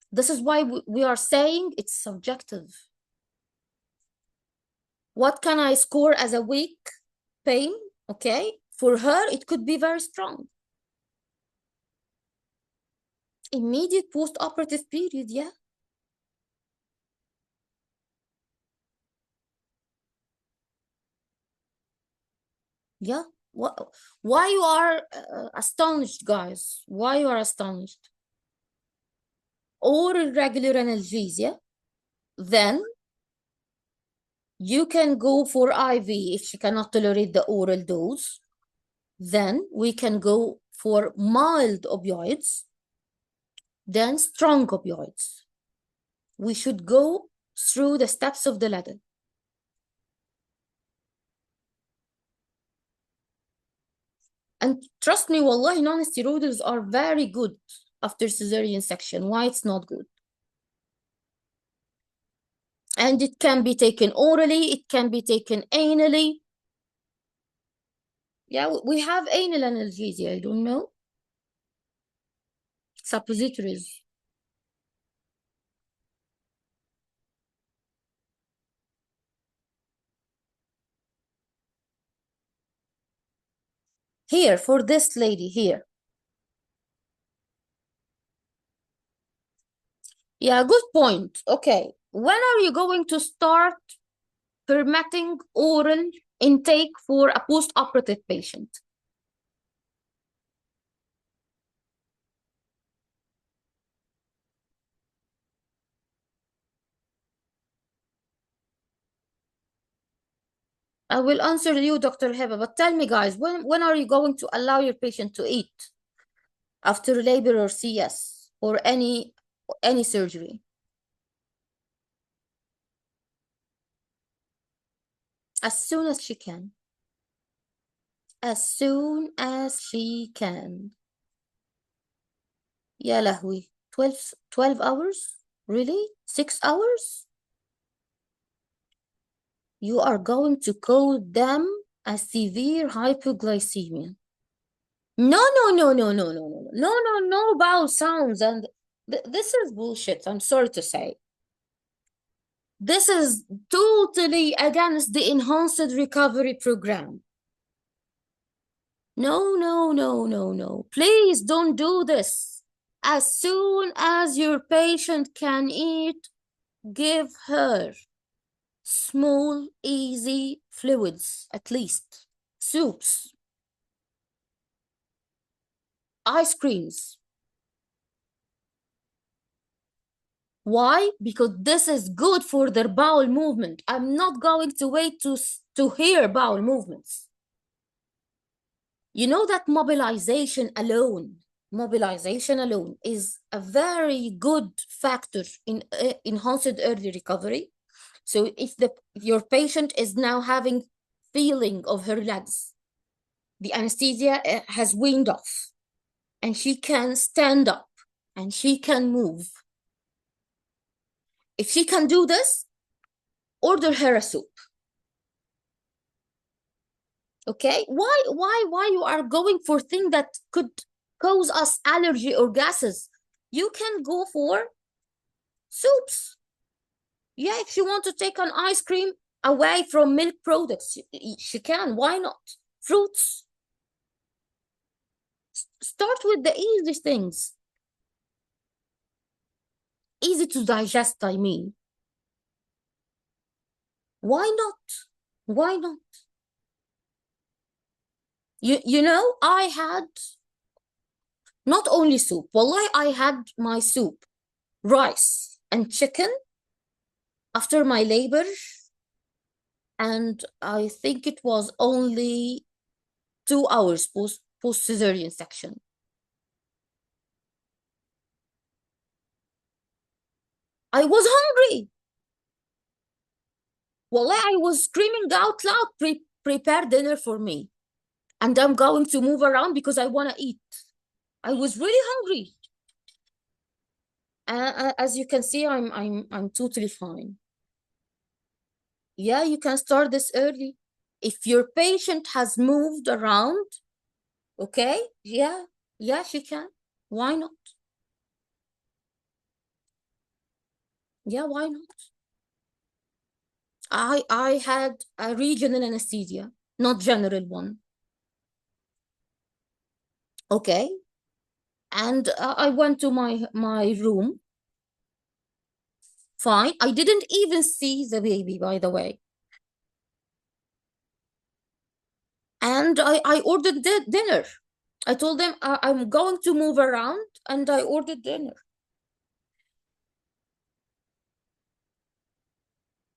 This is why we are saying it's subjective. What can I score as a weak pain? Okay, for her, it could be very strong. Immediate post-operative period, yeah. Yeah. Why you are astonished, guys? Why you are astonished? Or irregular analgesia, then you can go for IV if she cannot tolerate the oral dose. Then we can go for mild opioids, then strong opioids. We should go through the steps of the ladder. And trust me, wallahi, non-steroidals are very good after cesarean section. Why it's not good? And it can be taken orally, it can be taken anally. Yeah, we have anal analgesia, I don't know. Suppositories. Here, for this lady here. Yeah, good point. Okay, when are you going to start permitting oral intake for a post-operative patient? I will answer you, Dr. Heba, but tell me, guys, when are you going to allow your patient to eat after labor or CS or any surgery? As soon as she can. As soon as she can. Ya lahwi. 12 hours? Really? 6 hours? You are going to code them a severe hypoglycemia. No, no, no, no, no, no, no, no, no, no bowel sounds. And this is bullshit. I'm sorry to say. This is totally against the enhanced recovery program. No, no, no, no, no. Please don't do this. As soon as your patient can eat, give her small, easy fluids, at least. Soups, ice creams. Why? Because this is good for their bowel movement. I'm not going to wait to hear bowel movements. You know that mobilization alone is a very good factor in enhanced early recovery. So if your patient is now having feeling of her legs, the anesthesia has weaned off, and she can stand up and she can move. If she can do this, order her a soup. Okay? Why you are going for things that could cause us allergy or gases? You can go for soups. Yeah, if you want to take an ice cream away from milk products, she can. Why not? Fruits. Start with the easy things. Easy to digest, I mean. Why not? Why not? You know, I had not only soup. Wallahi, I had my soup, rice, and chicken after my labor, and I think it was only 2 hours post cesarean section. I was hungry. Wallahi, I was screaming out loud, prepare dinner for me. And I'm going to move around because I want to eat. I was really hungry. As you can see, I'm totally fine. Yeah, you can start this early. If your patient has moved around, okay, yeah, she can. Why not? Yeah, why not? I had a regional anesthesia, not general one. Okay. And I went to my room. Fine. I didn't even see the baby, by the way. And I ordered dinner. I told them I'm going to move around, and I ordered dinner.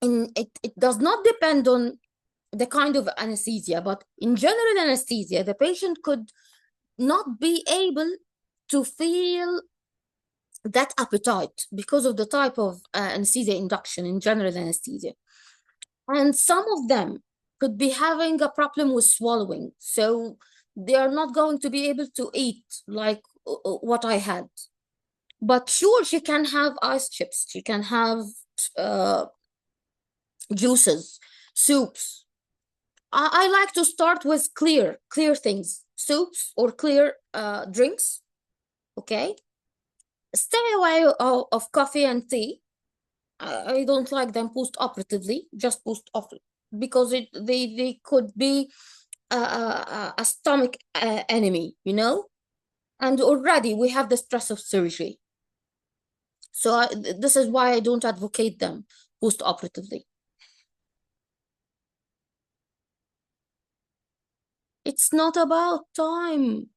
And it does not depend on the kind of anesthesia, but in general anesthesia, the patient could not be able to feel that appetite because of the type of anesthesia induction in general anesthesia. And some of them could be having a problem with swallowing. So they are not going to be able to eat like what I had. But sure, she can have ice chips. She can have juices, soups. I like to start with clear things, soups or clear drinks. Okay. Stay away of coffee and tea. I don't like them post-operatively, just post-operative, because they could be a stomach enemy, you know? And already we have the stress of surgery. So this is why I don't advocate them post-operatively. It's not about time.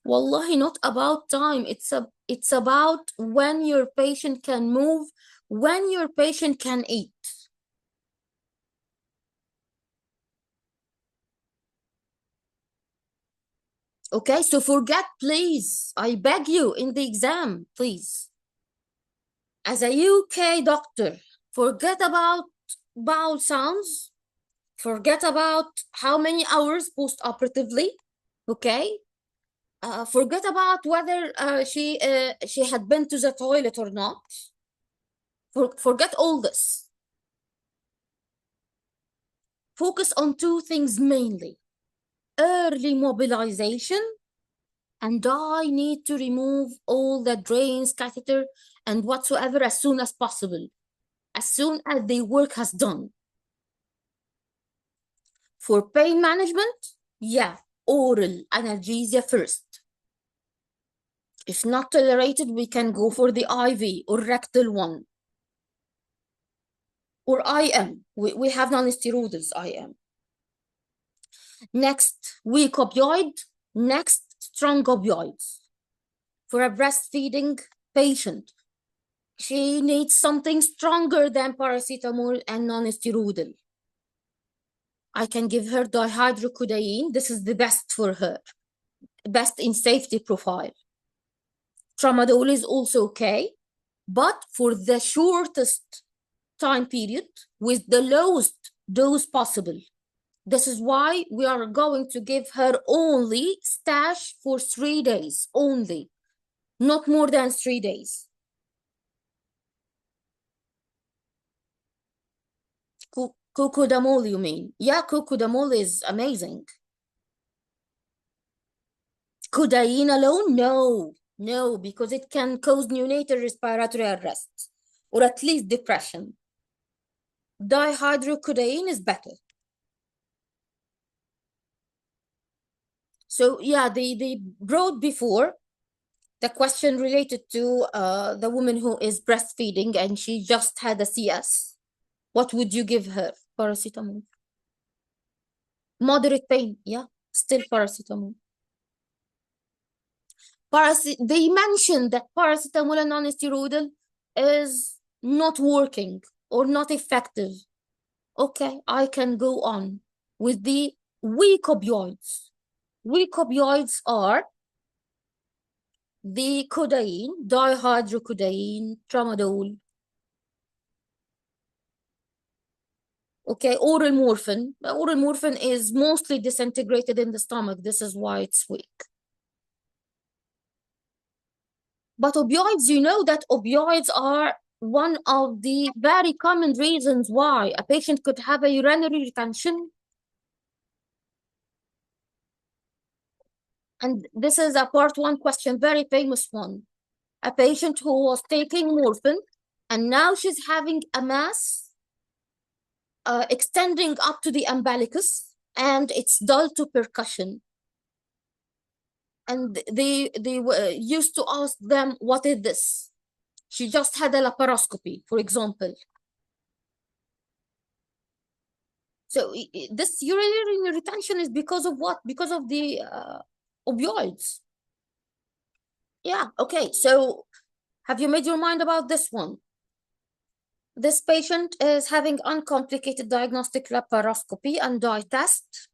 Wallahi, not about time. It's about when your patient can move, when your patient can eat. Okay, so forget, please. I beg you in the exam, please. As a UK doctor, forget about bowel sounds. Forget about how many hours post-operatively. Okay, forget about whether she had been to the toilet or not. Forget all this. Focus on two things mainly: early mobilization, and I need to remove all the drains, catheter, and whatsoever as soon as possible, as soon as the work has done. For pain management, yeah, oral analgesia first. If not tolerated, we can go for the IV or rectal one. Or IM. We have non-steroidals IM. Next, weak opioid. Next, strong opioids. For a breastfeeding patient, she needs something stronger than paracetamol and non-steroidal. I can give her dihydrocodeine. This is the best for her, best in safety profile. Tramadol is also okay, but for the shortest time period with the lowest dose possible. This is why we are going to give her only stash for 3 days, only, not more than 3 days. Cocodamol, you mean? Yeah, cocodamol is amazing. Codeine alone? No, no, because it can cause neonatal respiratory arrest, or at least depression. Dihydrocodeine is better. So yeah, they brought before the question related to the woman who is breastfeeding and she just had a CS. What would you give her? Paracetamol. Moderate pain, yeah, still paracetamol. They mentioned that paracetamol and non-steroidal is not working or not effective. Okay, I can go on with the weak opioids. Weak opioids are the codeine, dihydrocodeine, tramadol. Okay, oral morphine. Oral morphine is mostly disintegrated in the stomach. This is why it's weak. But opioids, you know that opioids are one of the very common reasons why a patient could have a urinary retention. And this is a part one question, very famous one. A patient who was taking morphine and now she's having a mass extending up to the umbilicus and it's dull to percussion. And they used to ask them, what is this? She just had a laparoscopy, for example. So this urinary retention is because of what? Because of the opioids. Yeah, okay. So have you made your mind about this one? This patient is having uncomplicated diagnostic laparoscopy and dye test.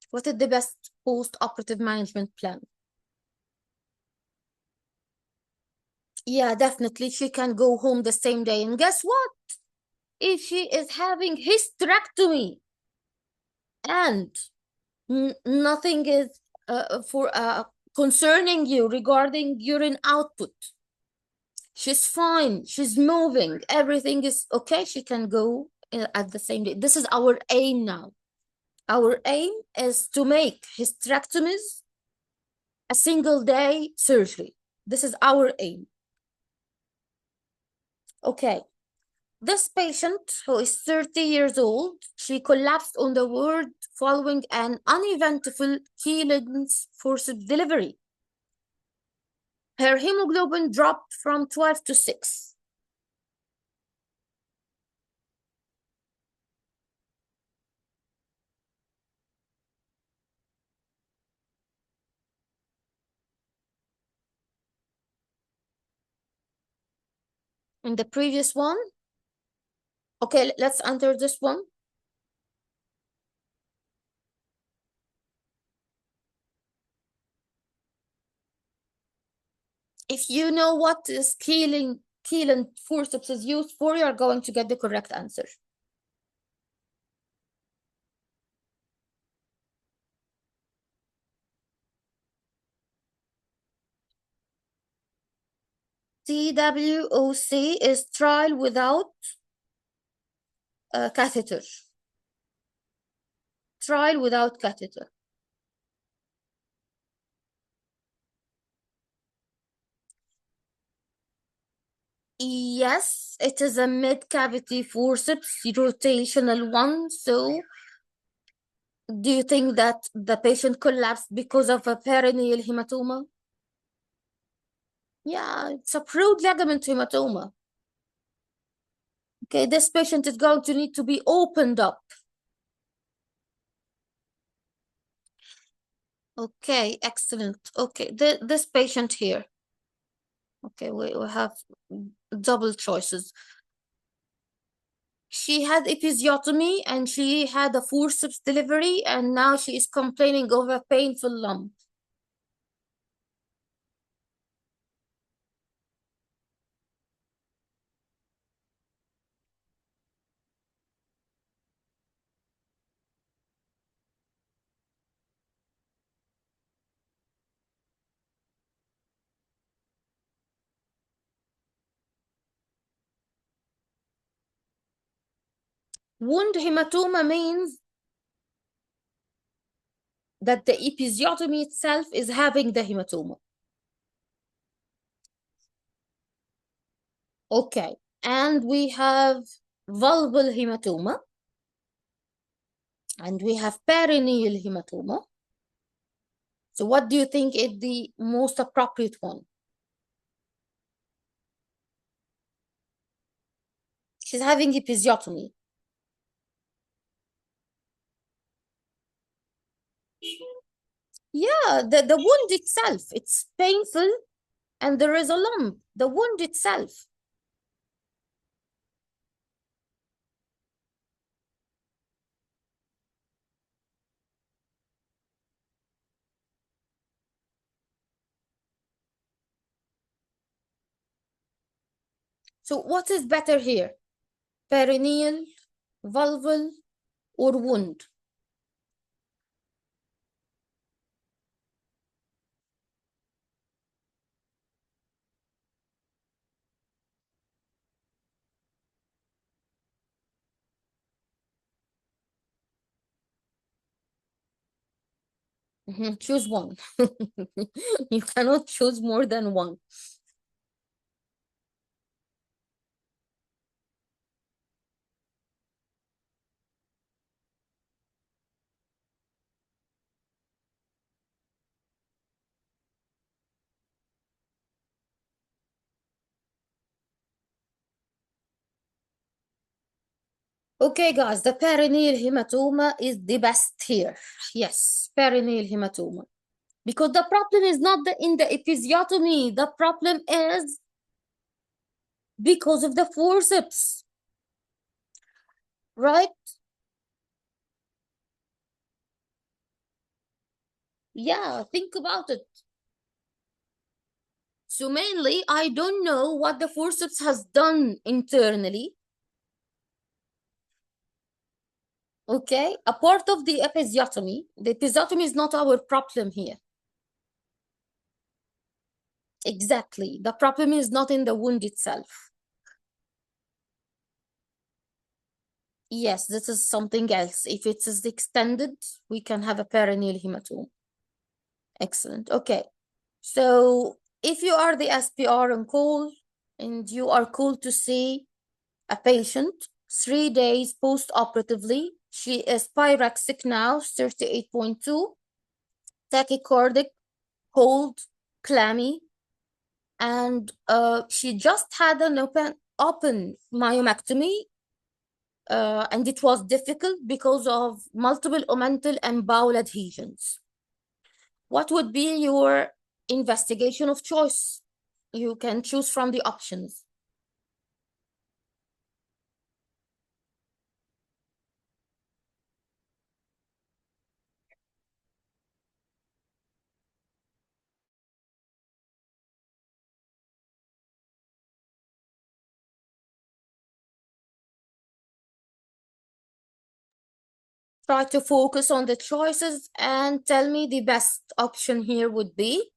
What is the best post-operative management plan? Yeah, definitely. She can go home the same day. And guess what? If she is having hysterectomy and nothing is for concerning you regarding urine output, she's fine, she's moving, everything is okay, she can go at the same day. This is our aim now. Our aim is to make hysterectomies a single day surgery. This is our aim. Okay. This patient, who is 30 years old, she collapsed on the ward following an uneventful Keelan's forced delivery. Her hemoglobin dropped from 12 to 6. In the previous one, okay, let's enter this one. If you know what is Keelan forceps is used for, you're going to get the correct answer. TWOC is trial without catheter. Trial without catheter. Yes, it is a mid-cavity forceps, rotational one. So, do you think that the patient collapsed because of a perineal hematoma? Yeah, it's a broad ligament hematoma. Okay, this patient is going to need to be opened up. Okay, excellent. Okay, this patient here. Okay, we have double choices. She had episiotomy and she had a forceps delivery, and now she is complaining of a painful lump. Wound hematoma means that the episiotomy itself is having the hematoma. Okay, and we have vulval hematoma, and we have perineal hematoma. So what do you think is the most appropriate one? She's having episiotomy. Yeah, the wound itself, it's painful and there is a lump, the wound itself. So what is better here? Perineal, vulval, or wound? Choose one. You cannot choose more than one. Okay, guys, the perineal hematoma is the best here. Yes, perineal hematoma. Because the problem is not in the episiotomy. The problem is because of the forceps, right? Yeah, think about it. So mainly, I don't know what the forceps has done internally. Okay, a part of the episiotomy is not our problem here. Exactly. The problem is not in the wound itself. Yes, this is something else. If it is extended, we can have a perineal hematoma. Excellent. Okay. So if you are the SPR on call and you are called to see a patient 3 days post-operatively, she is pyrexic now, 38.2, tachycardic, cold, clammy, and she just had an open myomectomy, and it was difficult because of multiple omental and bowel adhesions. What would be your investigation of choice? You can choose from the options. Try to focus on the choices and tell me the best option here would be.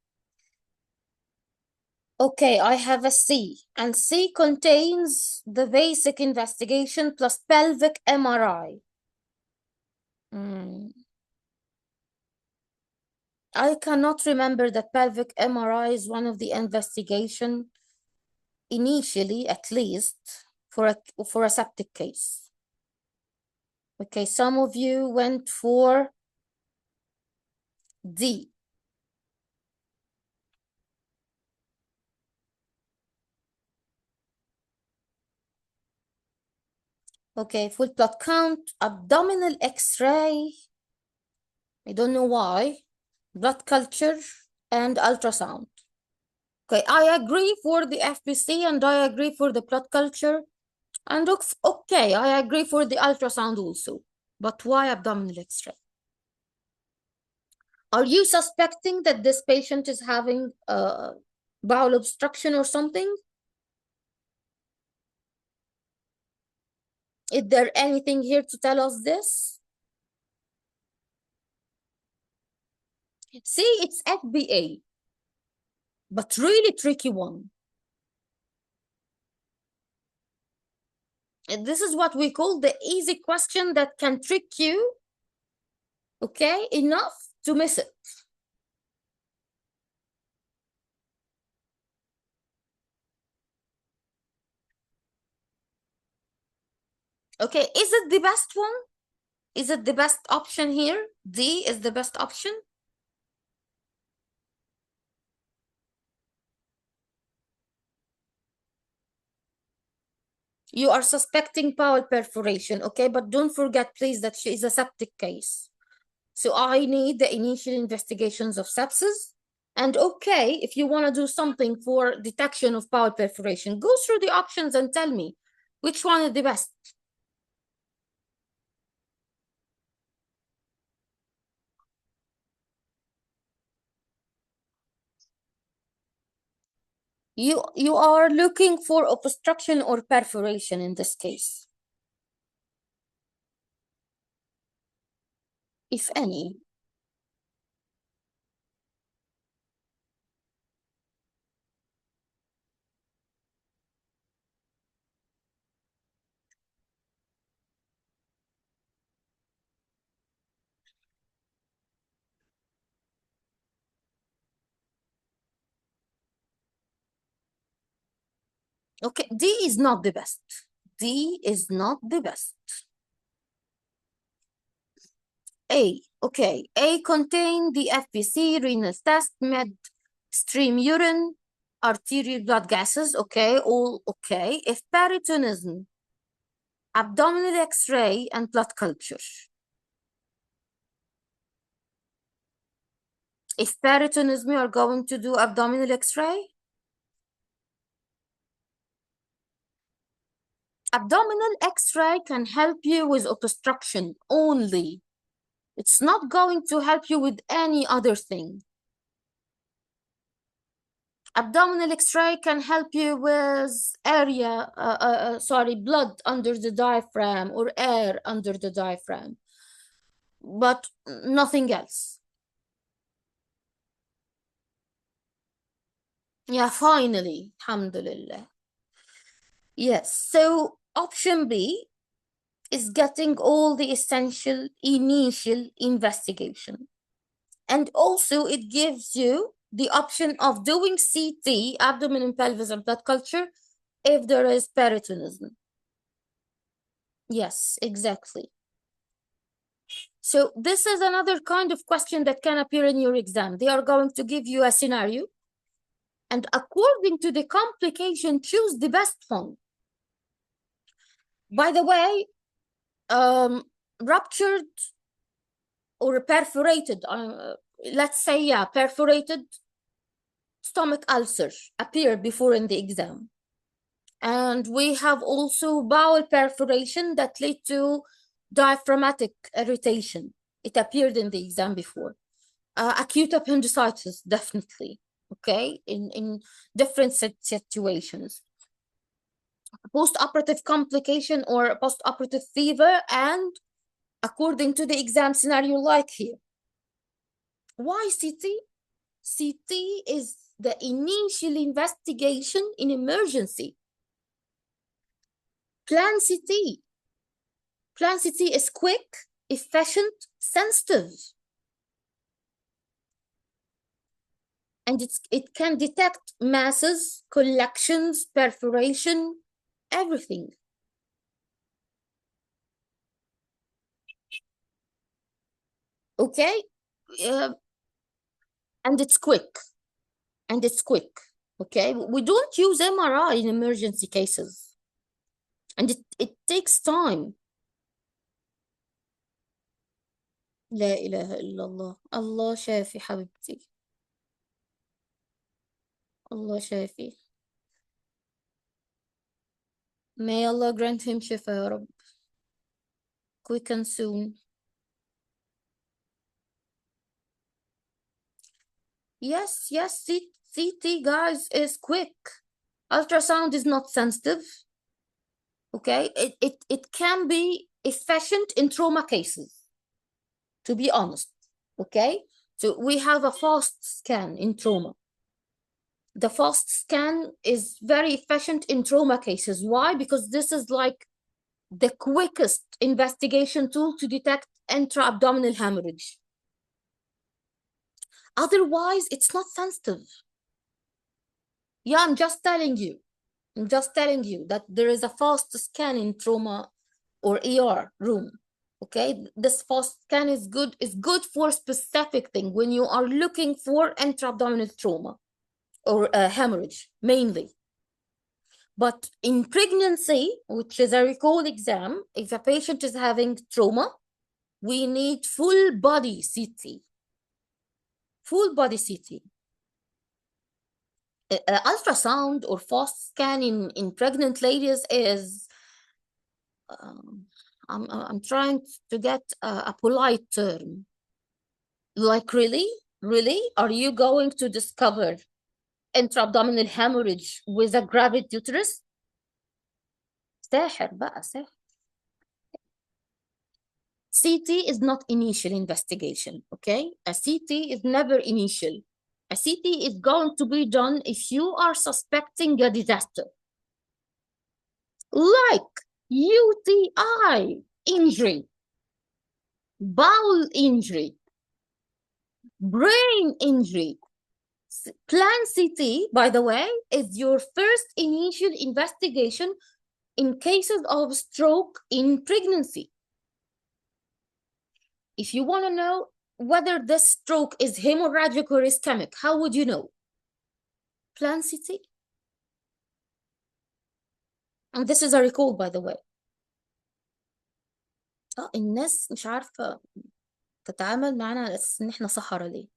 Okay, I have a C, and C contains the basic investigation plus pelvic MRI. I cannot remember that pelvic MRI is one of the investigation initially, at least, for a septic case. Okay, some of you went for D. Okay, full blood count, abdominal X-ray, I don't know why, blood culture, and ultrasound. Okay, I agree for the FBC and I agree for the blood culture. And okay, I agree for the ultrasound also. But why abdominal X-ray? Are you suspecting that this patient is having bowel obstruction or something? Is there anything here to tell us this? See, it's FBA, but really tricky one. And this is what we call the easy question that can trick you, okay, enough to miss it. Okay, is it the best one? Is it the best option here? D is the best option? You are suspecting bowel perforation, okay? But don't forget, please, that she is a septic case. So I need the initial investigations of sepsis. And okay, if you want to do something for detection of bowel perforation, go through the options and tell me which one is the best. You are looking for obstruction or perforation in this case, if any. Okay, D is not the best. D is not the best. A, okay. A contain the FBC, renal test, midstream urine, arterial blood gases, okay, all okay. If peritonism, abdominal X-ray, and blood culture. If peritonism, you are going to do abdominal X-ray. Abdominal X-ray can help you with obstruction only. It's not going to help you with any other thing. Abdominal X-ray can help you with blood under the diaphragm or air under the diaphragm, but nothing else. Yeah, finally, alhamdulillah. Yes, so option B is getting all the essential initial investigation. And also it gives you the option of doing CT, abdomen and pelvis and blood culture, if there is peritonism. Yes, exactly. So this is another kind of question that can appear in your exam. They are going to give you a scenario, and according to the complication, choose the best one. By the way, ruptured or perforated, let's say, yeah, perforated stomach ulcer appeared before in the exam. And we have also bowel perforation that led to diaphragmatic irritation. It appeared in the exam before. Acute appendicitis, definitely, okay, in different situations. Post-operative complication or post-operative fever and according to the exam scenario like here. Why CT? CT is the initial investigation in emergency. Plan CT. Plan CT is quick, efficient, sensitive. And it can detect masses, collections, perforation, everything. Okay? And it's quick. And it's quick. Okay? We don't use MRI in emergency cases. And it takes time. لا إله إلا الله. الله شافي حبيبتي. الله شافي. May Allah grant him shifa يا رب. Quick and soon. Yes, CT, guys, is quick. Ultrasound is not sensitive. Okay, it can be efficient in trauma cases, to be honest. Okay, so we have a fast scan in trauma. The fast scan is very efficient in trauma cases. Why? Because this is like the quickest investigation tool to detect intra-abdominal hemorrhage. Otherwise, it's not sensitive. Yeah, I'm just telling you that there is a fast scan in trauma or ER room. Okay, this fast scan is good for specific thing when you are looking for intra-abdominal trauma or hemorrhage mainly. But in pregnancy, which is a recall exam, if a patient is having trauma, we need full body CT. Full body CT. Ultrasound or fast scan in pregnant ladies is, I'm trying to get a polite term. Like, really? Are you going to discover intra-abdominal hemorrhage with a gravid uterus? ساحر بقى ساحر. CT is not initial investigation, okay? A CT is never initial. A CT is going to be done if you are suspecting a disaster, like UTI injury, bowel injury, brain injury. Plan CT, by the way, is your first initial investigation in cases of stroke in pregnancy. If you want to know whether this stroke is hemorrhagic or ischemic, how would you know? Plan CT. And this is a recall, by the way. الناس مش عارفة تتعامل معنا على أساس إن إحنا صحراء ليه.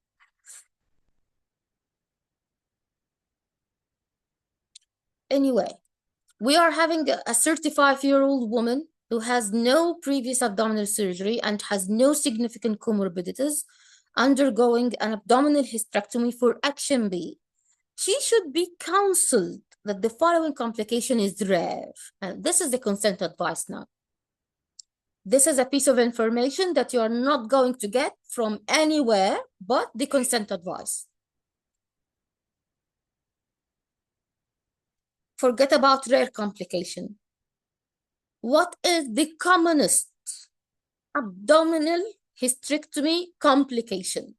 Anyway, we are having a 35-year-old woman who has no previous abdominal surgery and has no significant comorbidities, undergoing an abdominal hysterectomy for Action B. She should be counseled that the following complication is rare. And this is the consent advice now. This is a piece of information that you are not going to get from anywhere but the consent advice. Forget about rare complication. What is the commonest abdominal hysterectomy complication?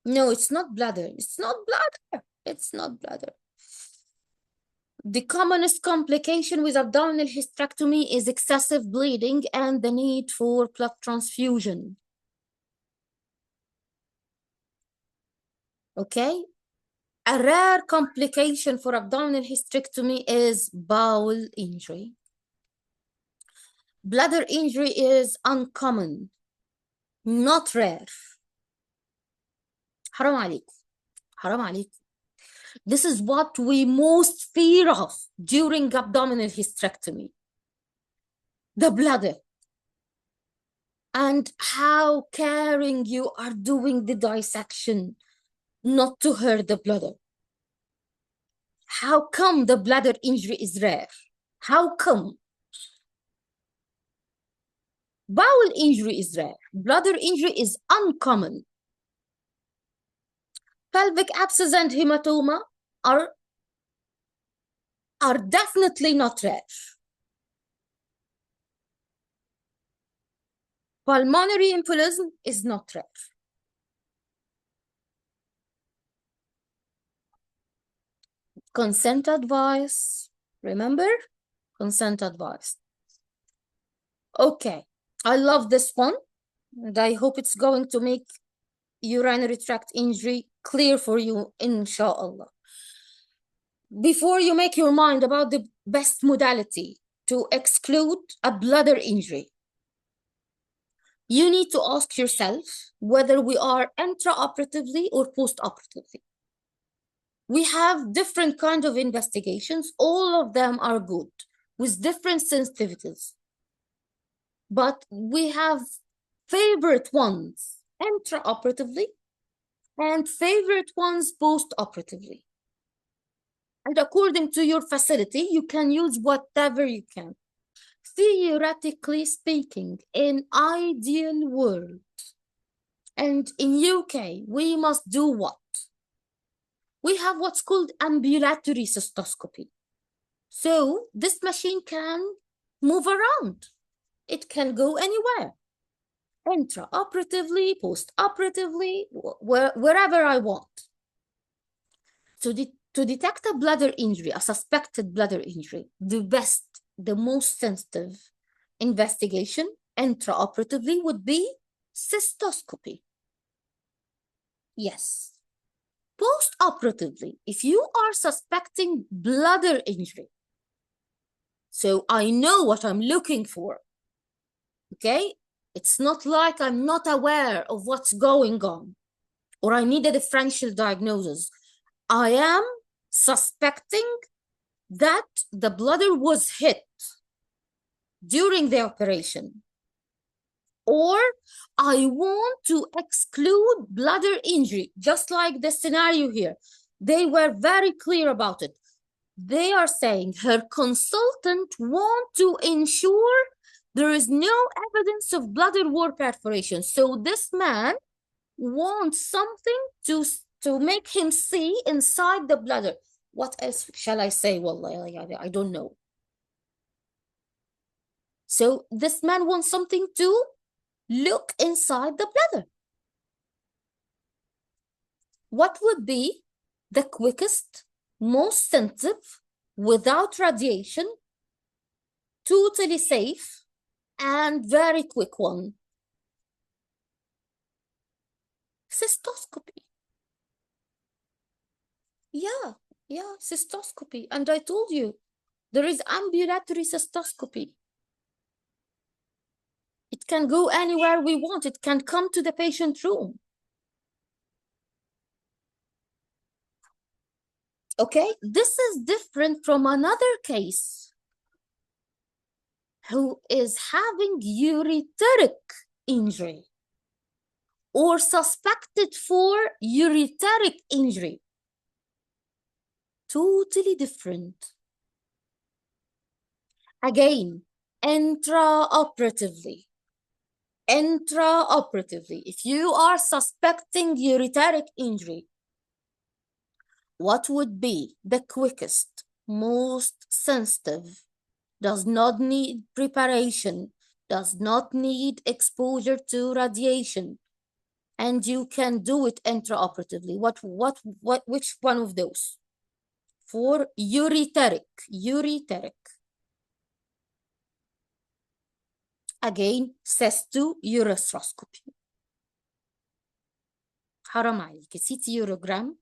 No, it's not bladder. It's not bladder. It's not bladder. The commonest complication with abdominal hysterectomy is excessive bleeding and the need for blood transfusion. Okay? A rare complication for abdominal hysterectomy is bowel injury. Bladder injury is uncommon, not rare. حرام عليكم. حرام عليكم. This is what we most fear of during abdominal hysterectomy. The bladder. And how caring you are doing the dissection not to hurt the bladder. How come the bladder injury is rare? How come? Bowel injury is rare. Bladder injury is uncommon. Pelvic abscess and hematoma are definitely not rare. Pulmonary embolism is not rare. Consent advice. Remember? Consent advice. Okay. I love this one. And I hope it's going to make urinary tract injury clear for you, inshallah. Before you make your mind about the best modality to exclude a bladder injury, you need to ask yourself whether we are intraoperatively or postoperatively. We have different kinds of investigations. All of them are good with different sensitivities. But we have favorite ones intraoperatively and favorite ones postoperatively. And according to your facility, you can use whatever you can. Theoretically speaking, in ideal world, and in UK, we must do what? We have what's called ambulatory cystoscopy. So this machine can move around. It can go anywhere, intraoperatively, postoperatively, wherever I want. So to detect a bladder injury, a suspected bladder injury, the most sensitive investigation intraoperatively would be cystoscopy. Yes. Postoperatively, if you are suspecting bladder injury, so I know what I'm looking for, okay? It's not like I'm not aware of what's going on, or I need a differential diagnosis. I am suspecting that the bladder was hit during the operation, or I want to exclude bladder injury, just like the scenario here. They were very clear about it. They are saying her consultant wants to ensure there is no evidence of bladder wall perforation. So this man wants something to make him see inside the bladder. What else shall I say? Wallahi, I don't know. So this man wants something to look inside the bladder. What would be the quickest, most sensitive, without radiation, totally safe, and very quick one? Cystoscopy. Yeah, cystoscopy. And I told you, there is ambulatory cystoscopy. It can go anywhere we want. It can come to the patient room. Okay, this is different from another case who is having ureteric injury or suspected for ureteric injury. Totally different. Again, intraoperatively. If you are suspecting ureteric injury, what would be the quickest, most sensitive, does not need preparation, does not need exposure to radiation, and you can do it intraoperatively? Which one of those? For ureteric. Again, cysto urethroskopy. حرام عليك, CT urogram.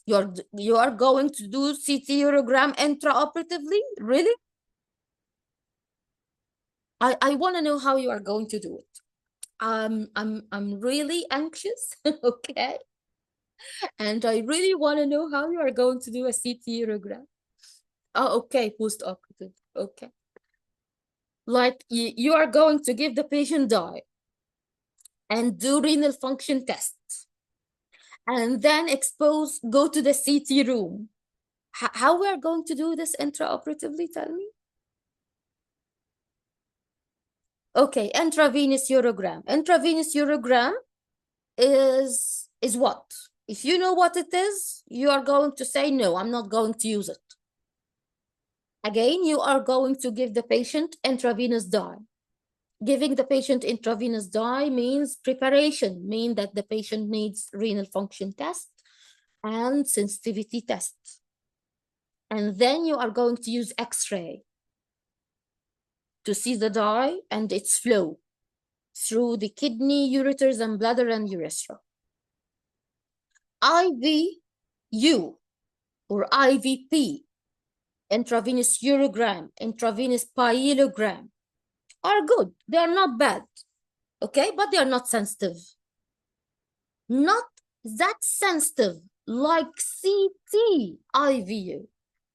You are going to do CT urogram intraoperatively? Really? I want to know how you are going to do it. I'm really anxious, okay? And I really want to know how you are going to do a CT urogram. Oh, okay, post-operative, okay. Like you are going to give the patient dye and do renal function tests, and then go to the CT room How we are going to do this intraoperatively, tell me? Okay, intravenous urogram. Intravenous urogram is what? If you know what it is, you are going to say, no, I'm not going to use it. Again, you are going to give the patient intravenous dye. Giving the patient intravenous dye means preparation, means that the patient needs renal function test and sensitivity test. And then you are going to use X-ray to see the dye and its flow through the kidney, ureters, and bladder and urethra. IVU or IVP, intravenous urogram, intravenous pyelogram, are good. They are not bad, okay? But they are not sensitive. Not that sensitive like CT IVU,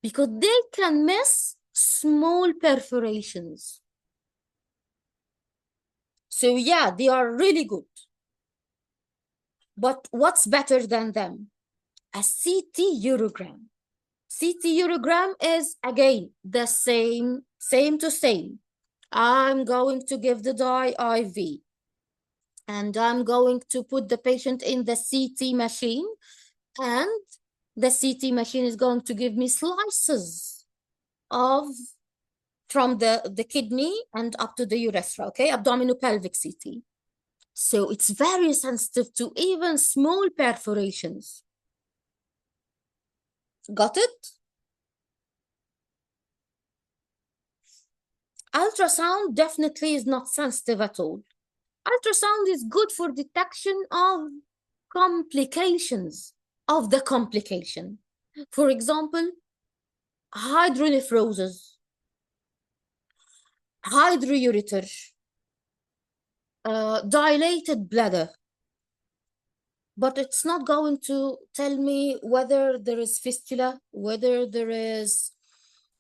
because they can miss small perforations. So yeah, they are really good. But what's better than them? A CT urogram. CT urogram is, again, the same to same. I'm going to give the dye IV, and I'm going to put the patient in the CT machine, and the CT machine is going to give me slices from the kidney and up to the urethra, okay? Abdominopelvic CT. So it's very sensitive to even small perforations. Got it? Ultrasound definitely is not sensitive at all. Ultrasound is good for detection of complications of the complication. For example, hydronephrosis, hydroureter, dilated bladder. But it's not going to tell me whether there is fistula, whether there is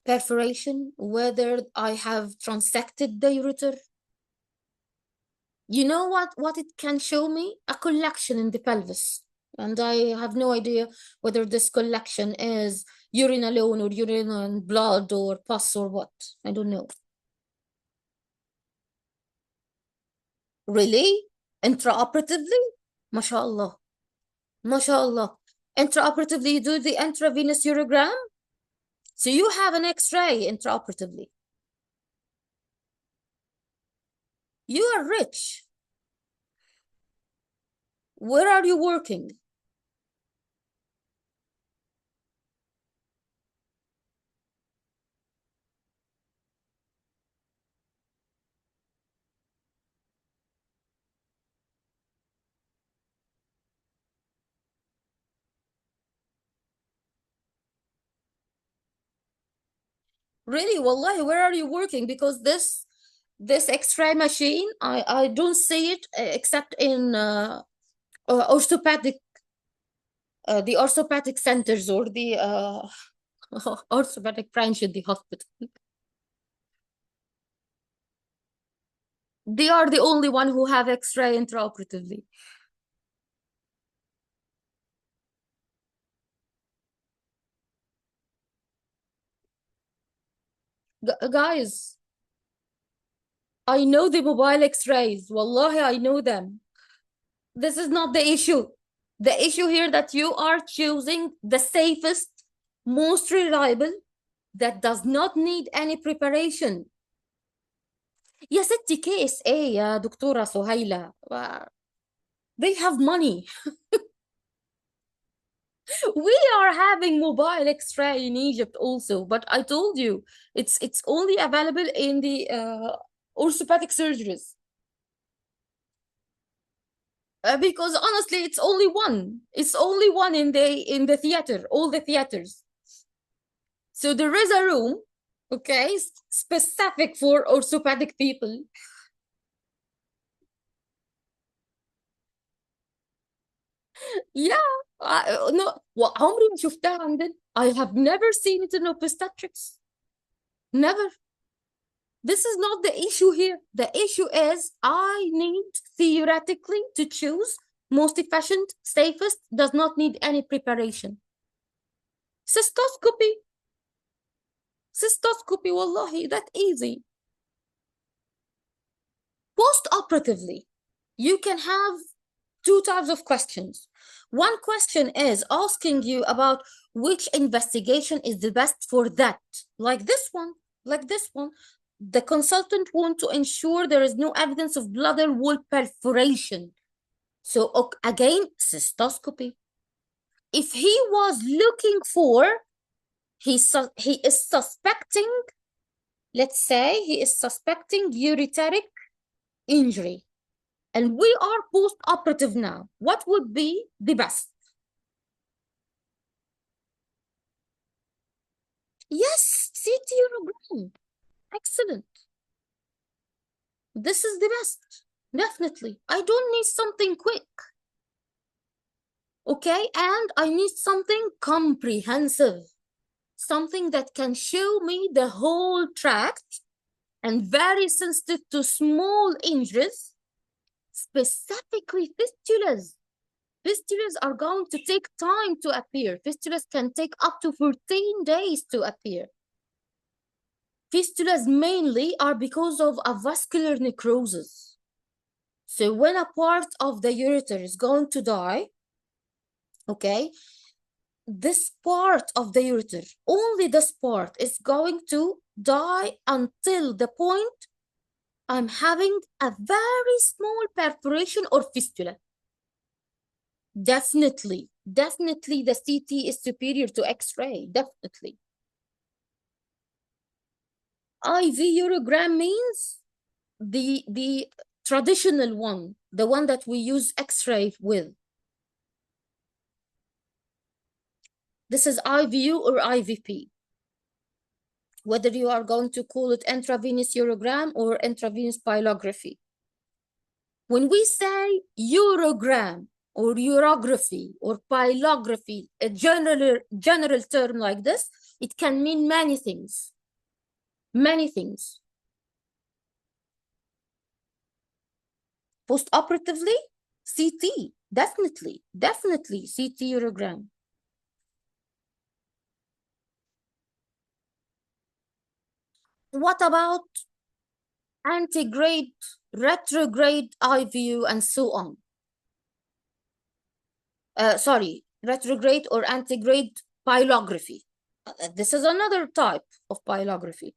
perforation, whether I have transected the ureter. You know what it can show me? A collection in the pelvis. And I have no idea whether this collection is urine alone or urine and blood or pus or what. I don't know. Really? Intraoperatively? MashaAllah. MashaAllah. Intraoperatively, you do the intravenous urogram? So you have an X-ray intraoperatively. You are rich. Where are you working? Really, wallahi, where are you working? Because this X-ray machine, I don't see it except in orthopedic, the orthopedic centers or the orthopedic branch in the hospital. They are the only one who have X-ray intraoperatively. Guys, I know the mobile X-rays. Wallahi, I know them. This is not the issue. The issue here that you are choosing the safest, most reliable, that does not need any preparation. يا ستي KSA يا دكتورة سهيلة. They have money. We are having mobile X-ray in Egypt also, but I told you it's only available in the orthopedic surgeries. Because honestly, it's only one. It's only one in the theater, all the theaters. So there is a room, okay, specific for orthopedic people. Yeah, no, عمري ما شفتها عندنا. I have never seen it in obstetrics. Never. This is not the issue here. The issue is I need theoretically to choose most efficient, safest, does not need any preparation. Cystoscopy. Cystoscopy, wallahi, that easy. Post-operatively, you can have two types of questions. One question is asking you about which investigation is the best for that, like this one, like this one. The consultant wants to ensure there is no evidence of bladder wall perforation. So again, cystoscopy. If he was looking for, he is suspecting, let's say he is suspecting ureteric injury, and we are post-operative now, what would be the best? Yes, CT urogram. Excellent. This is the best, definitely. I don't need something quick. Okay, and I need something comprehensive, something that can show me the whole tract and very sensitive to small injuries, specifically fistulas. Fistulas are going to take time to appear. Fistulas can take up to 14 days to appear. Fistulas mainly are because of a vascular necrosis. So when a part of the ureter is going to die, okay, this part of the ureter, only this part is going to die until the point I'm having a very small perforation or fistula. Definitely the CT is superior to X-ray, definitely. IV urogram means the traditional one, the one that we use X-ray with. This is IVU or IVP. Whether you are going to call it intravenous urogram or intravenous pyelography. When we say urogram or urography or pyelography, a general term like this, it can mean many things. Many things. Post-operatively, CT, definitely CT urogram. What about antegrade, retrograde IVU, and so on? Sorry, retrograde or antegrade pyelography. This is another type of pyelography.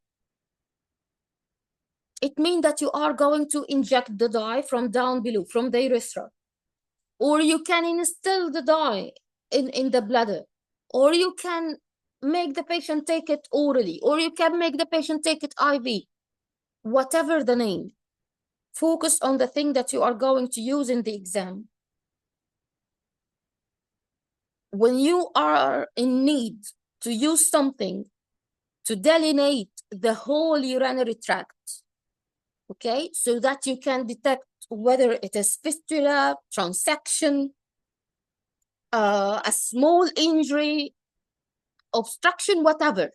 It means that you are going to inject the dye from down below, from the urethra. Or you can instill the dye in the bladder. Or you can make the patient take it orally. Or you can make the patient take it IV. Whatever the name. Focus on the thing that you are going to use in the exam. When you are in need to use something to delineate the whole urinary tract, okay, so that you can detect whether it is fistula, transection, a small injury, obstruction, whatever,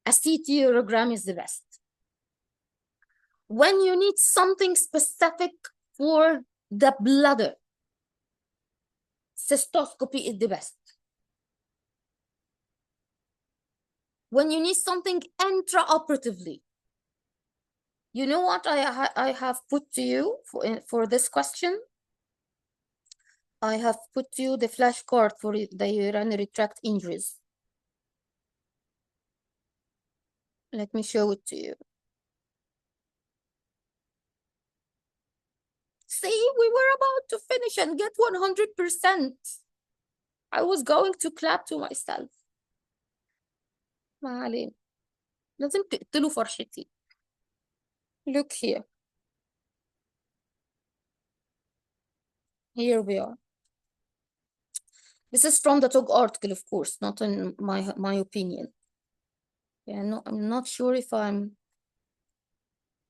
a CT urogram is the best. When you need something specific for the bladder, cystoscopy is the best. When you need something intraoperatively, you know what I have put to you for this question? I have put to you the flashcard for the urinary tract injuries. Let me show it to you. See, we were about to finish and get 100%. I was going to clap to myself. ما علينا. لازم تقتلوا فرحتي. Look here. Here we are. This is from the TOG article, of course, not in my opinion. Yeah, no, I'm not sure if I'm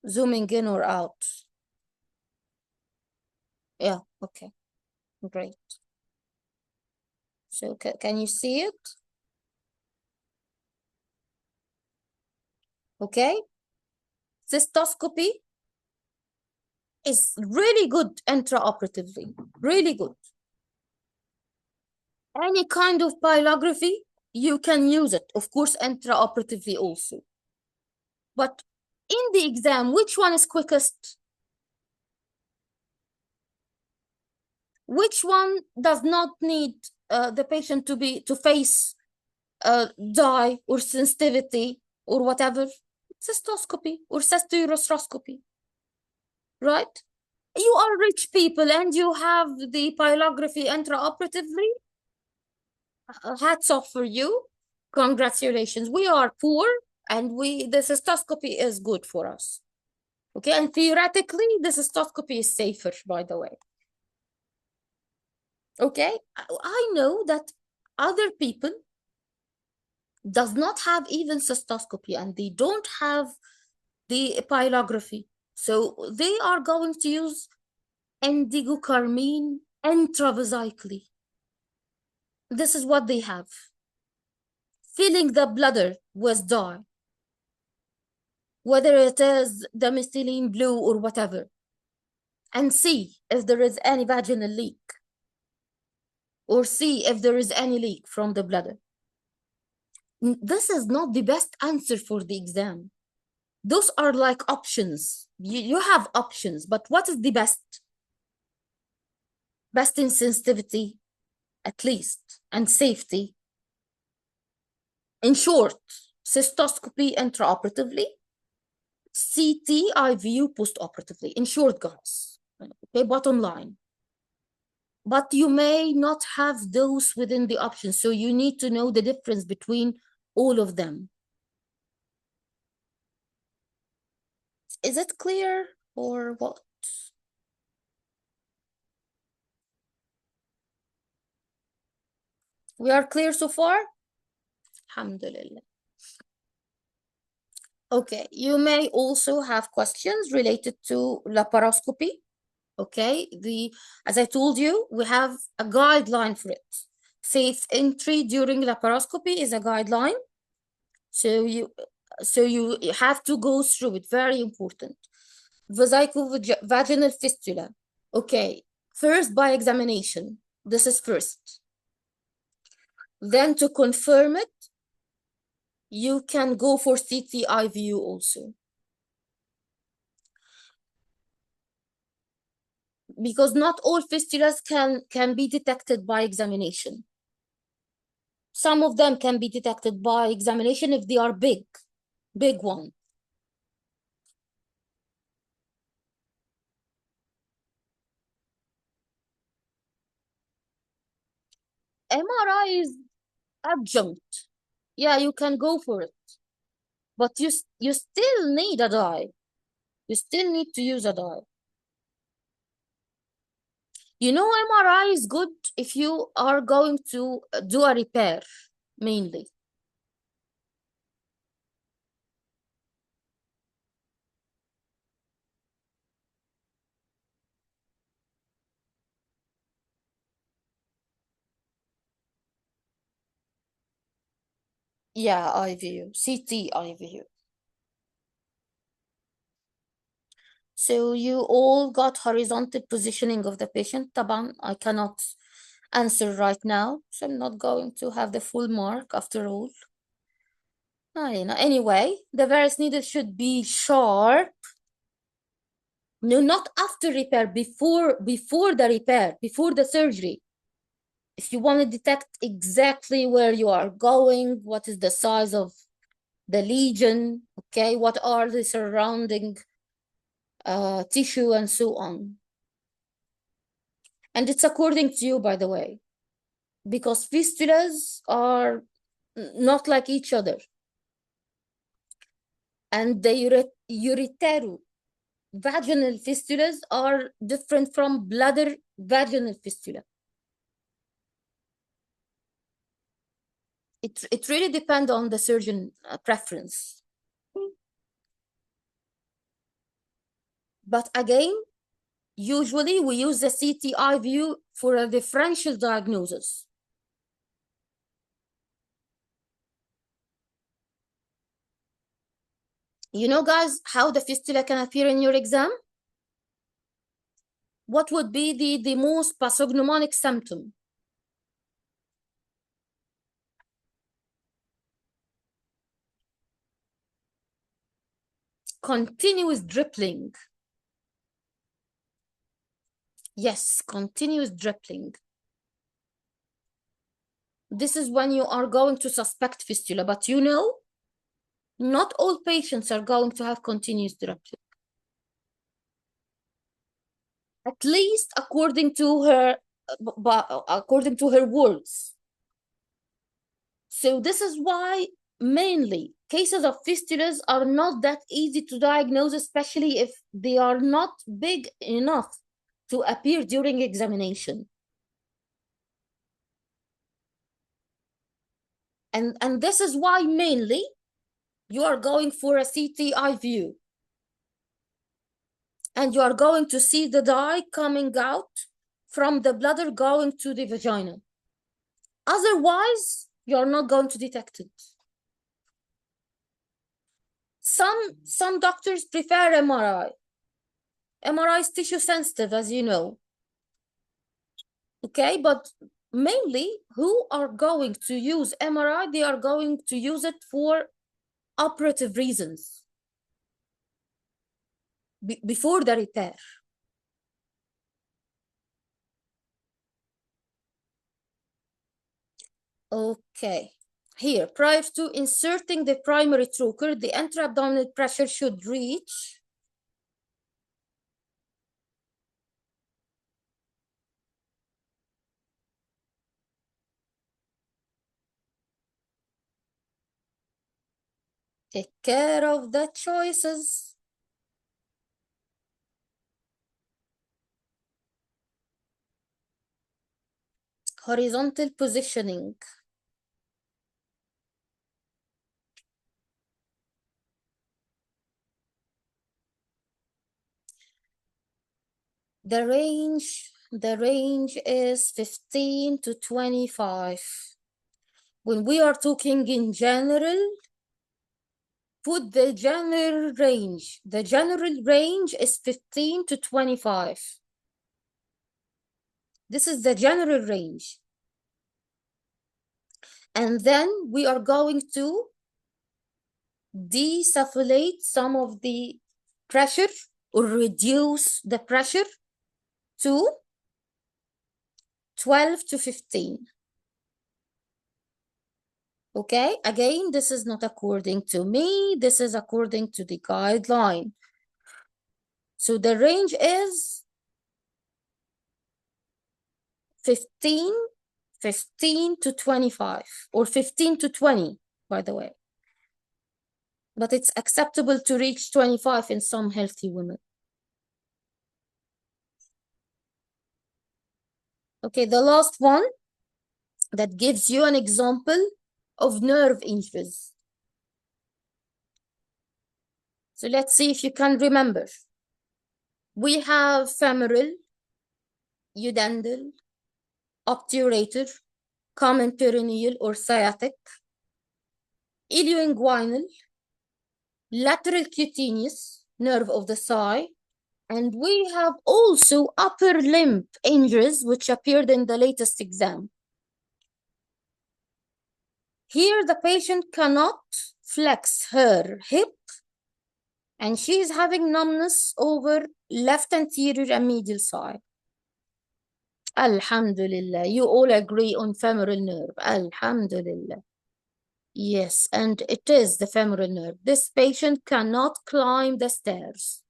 zooming in or out. Yeah, okay, great. So can you see it? Okay. Cystoscopy is really good intraoperatively, really good. Any kind of pyelography you can use it, of course, intraoperatively also. But in the exam, which one is quickest? Which one does not need the patient to face dye or sensitivity or whatever? Cystoscopy or cystouroscopy, right? You are rich people and you have the pylography intraoperatively. Hats off for you. Congratulations. We are poor and the cystoscopy is good for us. Okay, and theoretically, the cystoscopy is safer, by the way. Okay, I know that other people does not have even cystoscopy and they don't have the pylography. So they are going to use indigocarmine intravesically. This is what they have. Filling the bladder with dye, whether it is the methylene blue or whatever, and see if there is any vaginal leak or see if there is any leak from the bladder. This is not the best answer for the exam. Those are like options. You have options, but what is the best? Best in sensitivity, at least, and safety. In short, cystoscopy intraoperatively, CT IVU postoperatively. In short, guys, okay, bottom line. But you may not have those within the options, so you need to know the difference between all of them. Is it clear or what? We are clear so far? Alhamdulillah. Okay, you may also have questions related to laparoscopy. Okay, as I told you, we have a guideline for it. Safe entry during laparoscopy is a guideline. So you have to go through it, very important. Vesicovaginal fistula. Okay, first by examination. This is first. Then to confirm it, you can go for CT IVU also. Because not all fistulas can be detected by examination. Some of them can be detected by examination if they are big one. MRI is adjunct. Yeah, you can go for it. But you still need a dye. You still need to use a dye. You know, MRI is good if you are going to do a repair, mainly. Yeah, IVU, CT IVU. So you all got horizontal positioning of the patient. Taban, I cannot answer right now, so I'm not going to have the full mark after all. Anyway, the varus needle should be sharp. No, not after repair, before the repair, before the surgery. If you want to detect exactly where you are going, what is the size of the lesion, okay, what are the surrounding tissue and so on. And it's according to you, by the way, because fistulas are not like each other. And the ureterovaginal fistulas are different from bladder vaginal fistula. It really depends on the surgeon preference. But again, usually we use the CTI view for a differential diagnosis. You know, guys, how the fistula can appear in your exam? What would be the most pathognomonic symptom? continuous dripping. Yes, continuous dripping. This is when you are going to suspect fistula, but you know, not all patients are going to have continuous dripping. At least according to her words. So this is why mainly cases of fistulas are not that easy to diagnose, especially if they are not big enough to appear during examination. And this is why mainly you are going for a CTI view. And you are going to see the dye coming out from the bladder going to the vagina. Otherwise, you're not going to detect it. Some doctors prefer MRI. MRI is tissue sensitive, as you know. Okay, but mainly who are going to use MRI, they are going to use it for operative reasons before the repair. Okay, here, prior to inserting the primary trocar, the intra-abdominal pressure should reach take care of the choices. Horizontal positioning. The range is 15 to 25. When we are talking in general, put the general range. The general range is 15 to 25. This is the general range. And then we are going to desufflate some of the pressure or reduce the pressure to 12 to 15. Okay, again, this is not according to me, this is according to the guideline. So the range is 15 to 25, or 15 to 20, by the way. But it's acceptable to reach 25 in some healthy women. Okay, the last one that gives you an example of nerve injuries. So let's see if you can remember. We have femoral, udendal, obturator, common perineal or sciatic, ilioinguinal, lateral cutaneous, nerve of the thigh, and we have also upper limb injuries which appeared in the latest exam. Here the patient cannot flex her hip and she is having numbness over left anterior and medial side. Alhamdulillah, you all agree on femoral nerve. Alhamdulillah. Yes, and it is the femoral nerve. This patient cannot climb the stairs.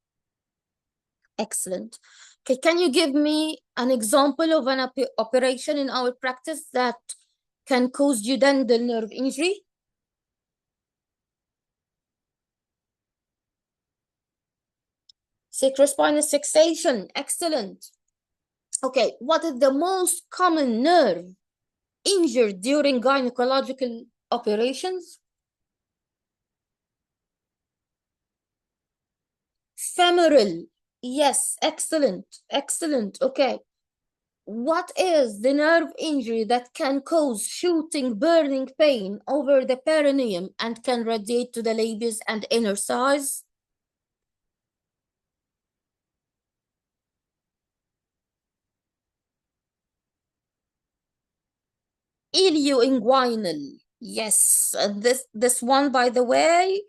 Excellent. Okay, can you give me an example of an operation in our practice that can cause udendal nerve injury? Sacrospinal fixation. Excellent. Okay, what is the most common nerve injured during gynecological operations? Femoral. Yes, excellent, excellent. Okay. What is the nerve injury that can cause shooting, burning pain over the perineum and can radiate to the labia and inner thighs? Ilioinguinal. Yes, this one, by the way,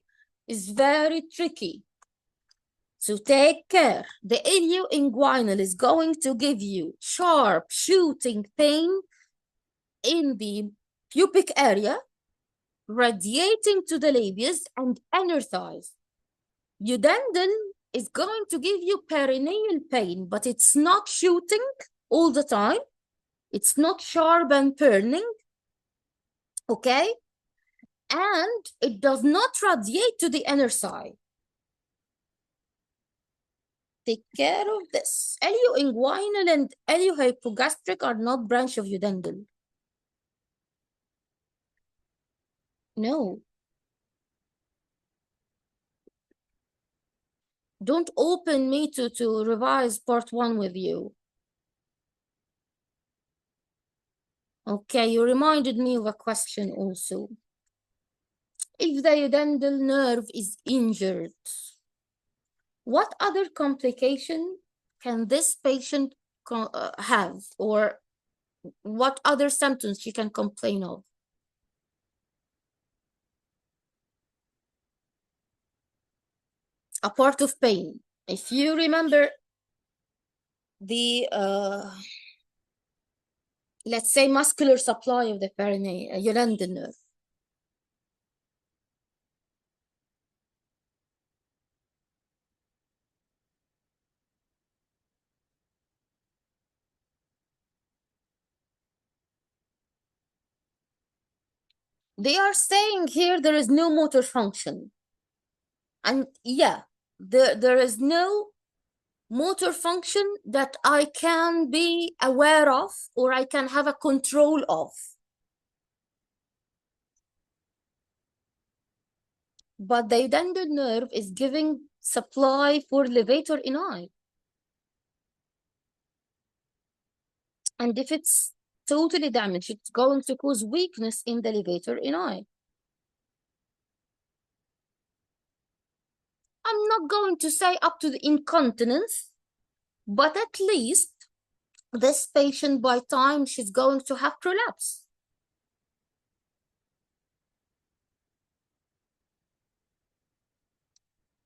is very tricky. So take care. The ilioinguinal is going to give you sharp shooting pain in the pubic area, radiating to the labias and inner thighs. Udendal is going to give you perineal pain, but it's not shooting all the time. It's not sharp and burning, okay? And it does not radiate to the inner thigh. Take care of this. Ilioinguinal and iliohypogastric are not branch of Udendal. No. Don't open me to revise part 1 with you. Okay, you reminded me of a question also. If the udendal nerve is injured, what other complication can this patient have, or what other symptoms she can complain of? Apart of pain, if you remember the let's say muscular supply of the udendal nerve. They are saying here there is no motor function. And yeah, there is no motor function that I can be aware of or I can have a control of. But the udendal nerve is giving supply for levator ini. And if it's totally damaged, it's going to cause weakness in the levator ini. I'm not going to say up to the incontinence, but at least this patient by time she's going to have prolapse.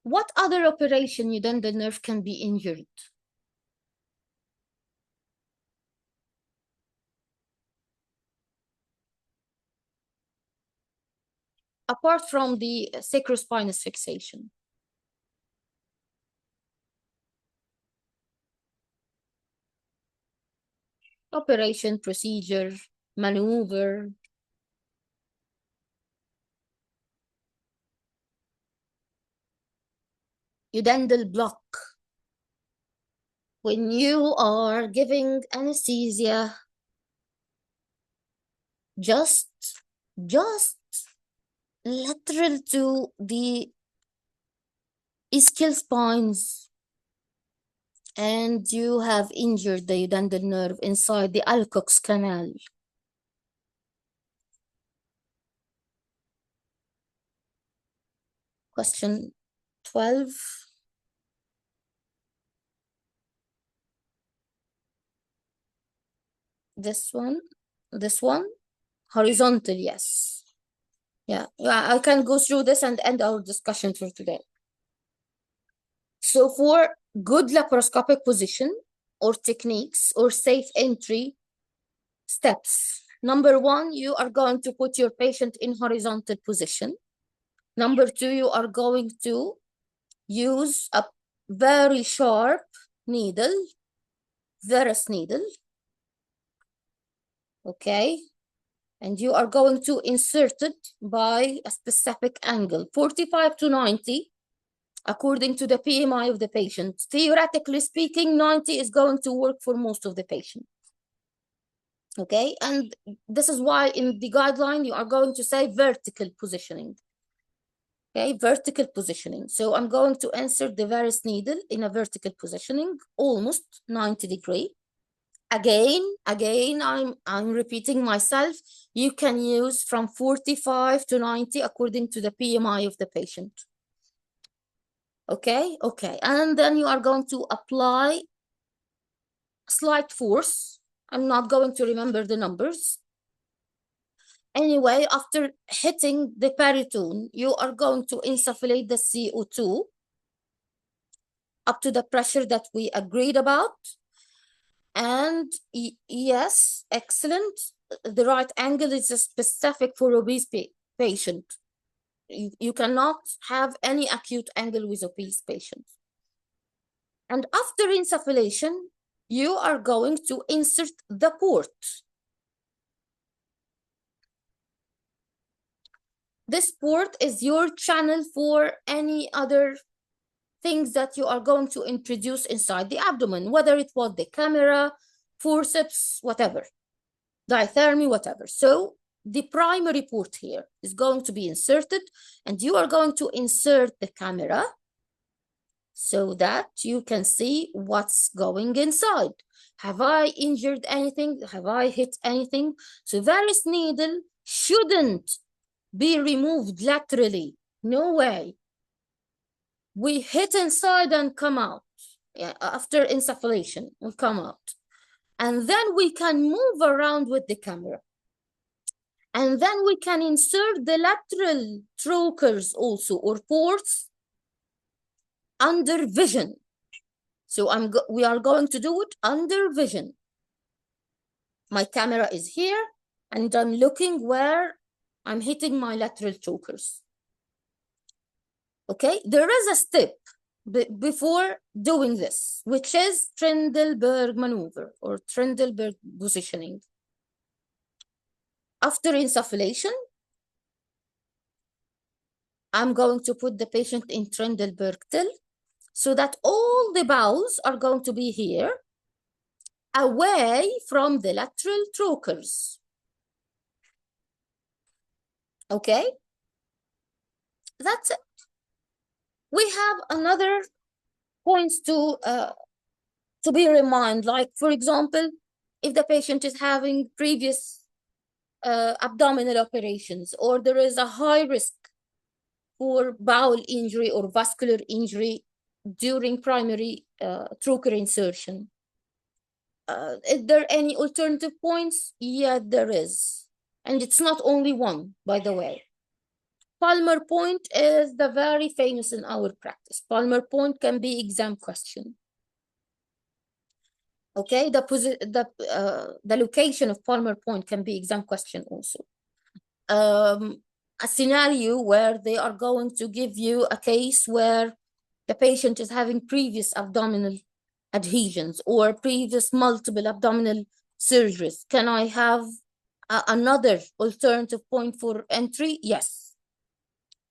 What other operation udendal nerve can be injured? Apart from the sacrospinous fixation. Operation, procedure, maneuver. Udendal block. When you are giving anesthesia, just lateral to the ischial spines, and you have injured the udendal nerve inside the Alcock's canal. Question 12. This one, horizontal, yes. Yeah, I can go through this and end our discussion for today. So for good laparoscopic position or techniques or safe entry steps, number 1, you are going to put your patient in horizontal position. Number 2, you are going to use a very sharp needle, Verus needle, okay? And you are going to insert it by a specific angle, 45 to 90, according to the PMI of the patient. Theoretically speaking, 90 is going to work for most of the patients. Okay, and this is why in the guideline, you are going to say vertical positioning. Okay, vertical positioning. So I'm going to insert the Verus needle in a vertical positioning, almost 90 degree. Again, I'm repeating myself. You can use from 45 to 90 according to the PMI of the patient. Okay, and then you are going to apply slight force. I'm not going to remember the numbers. Anyway, after hitting the peritone, you are going to insufflate the CO2 up to the pressure that we agreed about. And yes, excellent. The right angle is specific for obese patient. You cannot have any acute angle with obese patients. And after insufflation, you are going to insert the port. This port is your channel for any other things that you are going to introduce inside the abdomen, whether it was the camera, forceps, whatever, diathermy, whatever. So the primary port here is going to be inserted, and you are going to insert the camera so that you can see what's going inside. Have I injured anything? Have I hit anything? So varus needle shouldn't be removed laterally. No way. We hit inside and come out. Yeah, after insufflation, we come out. And then we can move around with the camera. And then we can insert the lateral trocars also, or ports, under vision. So we are going to do it under vision. My camera is here, and I'm looking where I'm hitting my lateral trocars. Okay, there is a step before doing this, which is Trendelenburg maneuver or Trendelenburg positioning. After insufflation, I'm going to put the patient in Trendelenburg till, so that all the bowels are going to be here, away from the lateral trocars. Okay, that's it. We have another points to be reminded, like for example, if the patient is having previous abdominal operations, or there is a high risk for bowel injury or vascular injury during primary trocar insertion. Is there any alternative points? Yeah, there is. And it's not only one, by the way. Palmer point is the very famous in our practice. Palmer point can be exam question. Okay, the location of Palmer point can be exam question also. A scenario where they are going to give you a case where the patient is having previous abdominal adhesions or previous multiple abdominal surgeries. Can I have another alternative point for entry? Yes,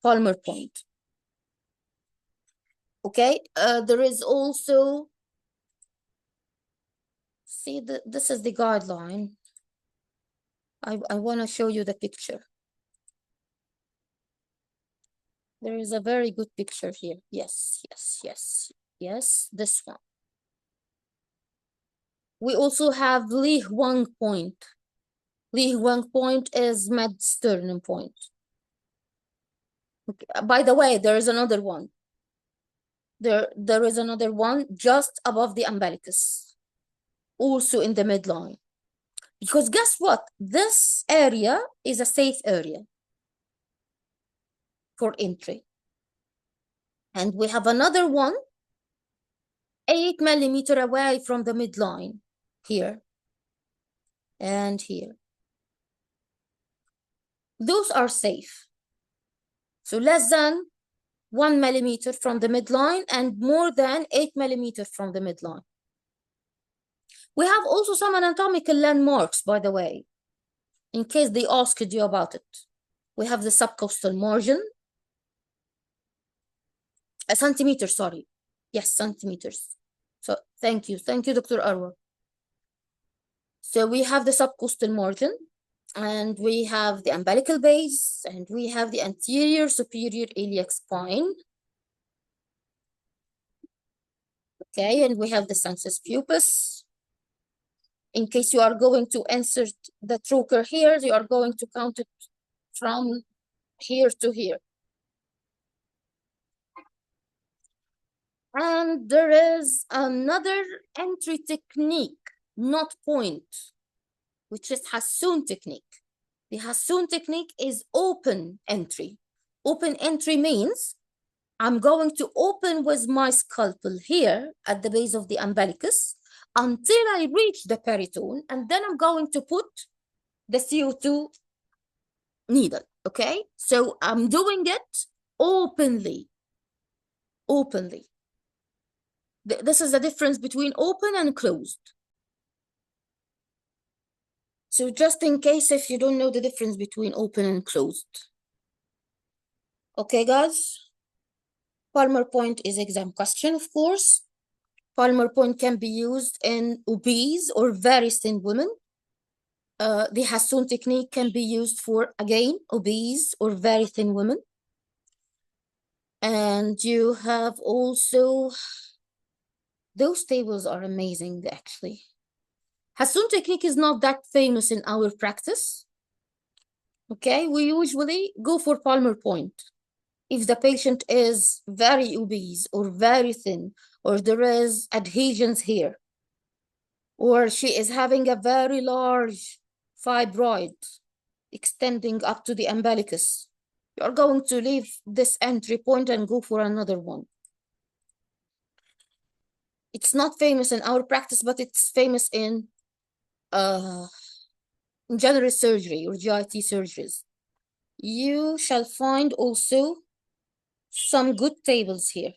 Palmer point. Okay, there is also, see, this is the guideline. I want to show you the picture. There is a very good picture here. Yes, yes, yes, yes, this one. We also have Li Huang point. Li Huang point is mid-sternum point. Okay. By the way, there is another one. There is another one just above the umbilicus, also in the midline. Because guess what? This area is a safe area for entry. And we have another one 8 millimeters away from the midline, here and here. Those are safe. So less than 1 millimeter from the midline and more than 8 millimeters from the midline. We have also some anatomical landmarks, by the way, in case they asked you about it. We have the subcostal margin, a centimeter, sorry. Yes, centimeters. So thank you, Dr. Arwa. So we have the subcostal margin, and we have the umbilical base, and we have the anterior superior iliac spine. Okay, and we have the sensus pubis. In case you are going to insert the trocar here, you are going to count it from here to here. And there is another entry technique, not point, which is Hassoun technique. The Hassoun technique is open entry. Open entry means I'm going to open with my scalpel here at the base of the umbilicus until I reach the peritone, and then I'm going to put the CO2 needle, okay? So I'm doing it openly. This is the difference between open and closed. So just in case if you don't know the difference between open and closed. Okay, guys? Palmer point is exam question, of course. Palmer point can be used in obese or very thin women. The Hassoun technique can be used for, again, obese or very thin women. And you have also, those tables are amazing, actually. Hassoun technique is not that famous in our practice. Okay, we usually go for Palmer point. If the patient is very obese or very thin, or there is adhesions here, or she is having a very large fibroid extending up to the umbilicus, you're going to leave this entry point and go for another one. It's not famous in our practice, but it's famous in general surgery or GIT surgeries. You shall find also some good tables here.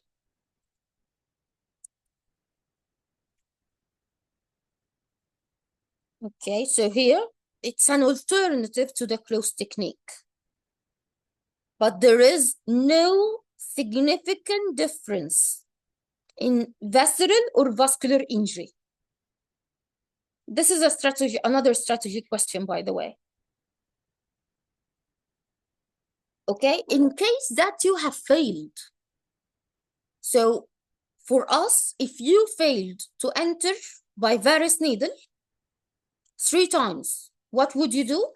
Okay, so here it's an alternative to the closed technique. But there is no significant difference in visceral or vascular injury. This is a strategy, another strategy question, by the way. Okay, in case that you have failed. So for us, if you failed to enter by varus needle 3 times, what would you do?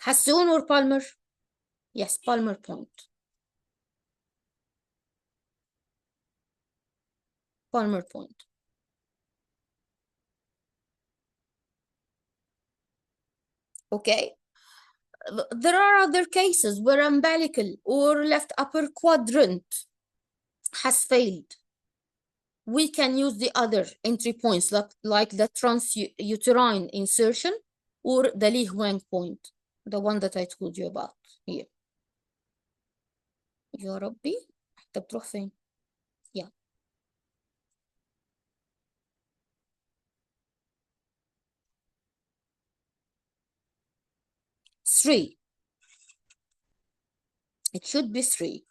Hassoun or Palmer? Yes, Palmer point. Palmer point. Okay. There are other cases where umbilical or left upper quadrant has failed. We can use the other entry points like the transuterine insertion or the Li Huang point, the one that I told you about here. يا ربي انت بتروح فين؟ Yeah. Three. It should be 3.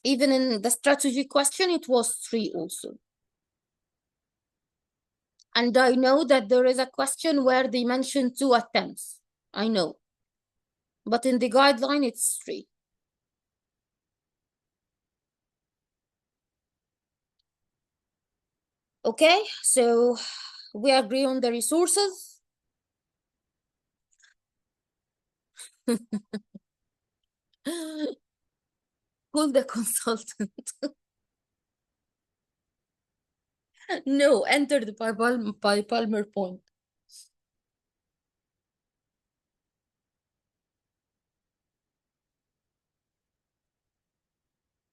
Even in the strategy question, it was 3 also. And I know that there is a question where they mentioned 2 attempts. I know. But in the guideline, it's 3. Okay, so we agree on the resources. Call the consultant. No, entered by Palmer point.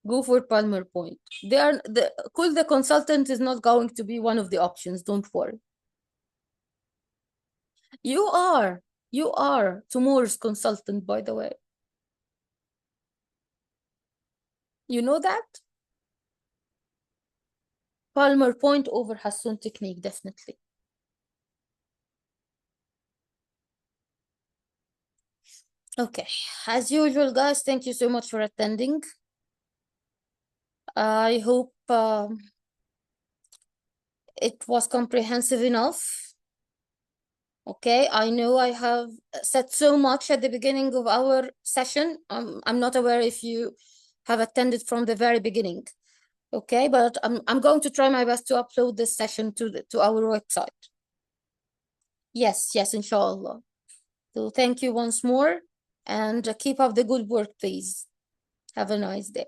Go for Palmer point. Call the consultant is not going to be one of the options. Don't worry. You are tomorrow's consultant, by the way. You know that? Palmer point over Hassoun technique, definitely. Okay, as usual, guys, thank you so much for attending. I hope it was comprehensive enough. Okay, I know I have said so much at the beginning of our session. I'm not aware if you have attended from the very beginning. Okay, but I'm going to try my best to upload this session to our website. Yes, inshallah. So thank you once more and keep up the good work, please. Have a nice day.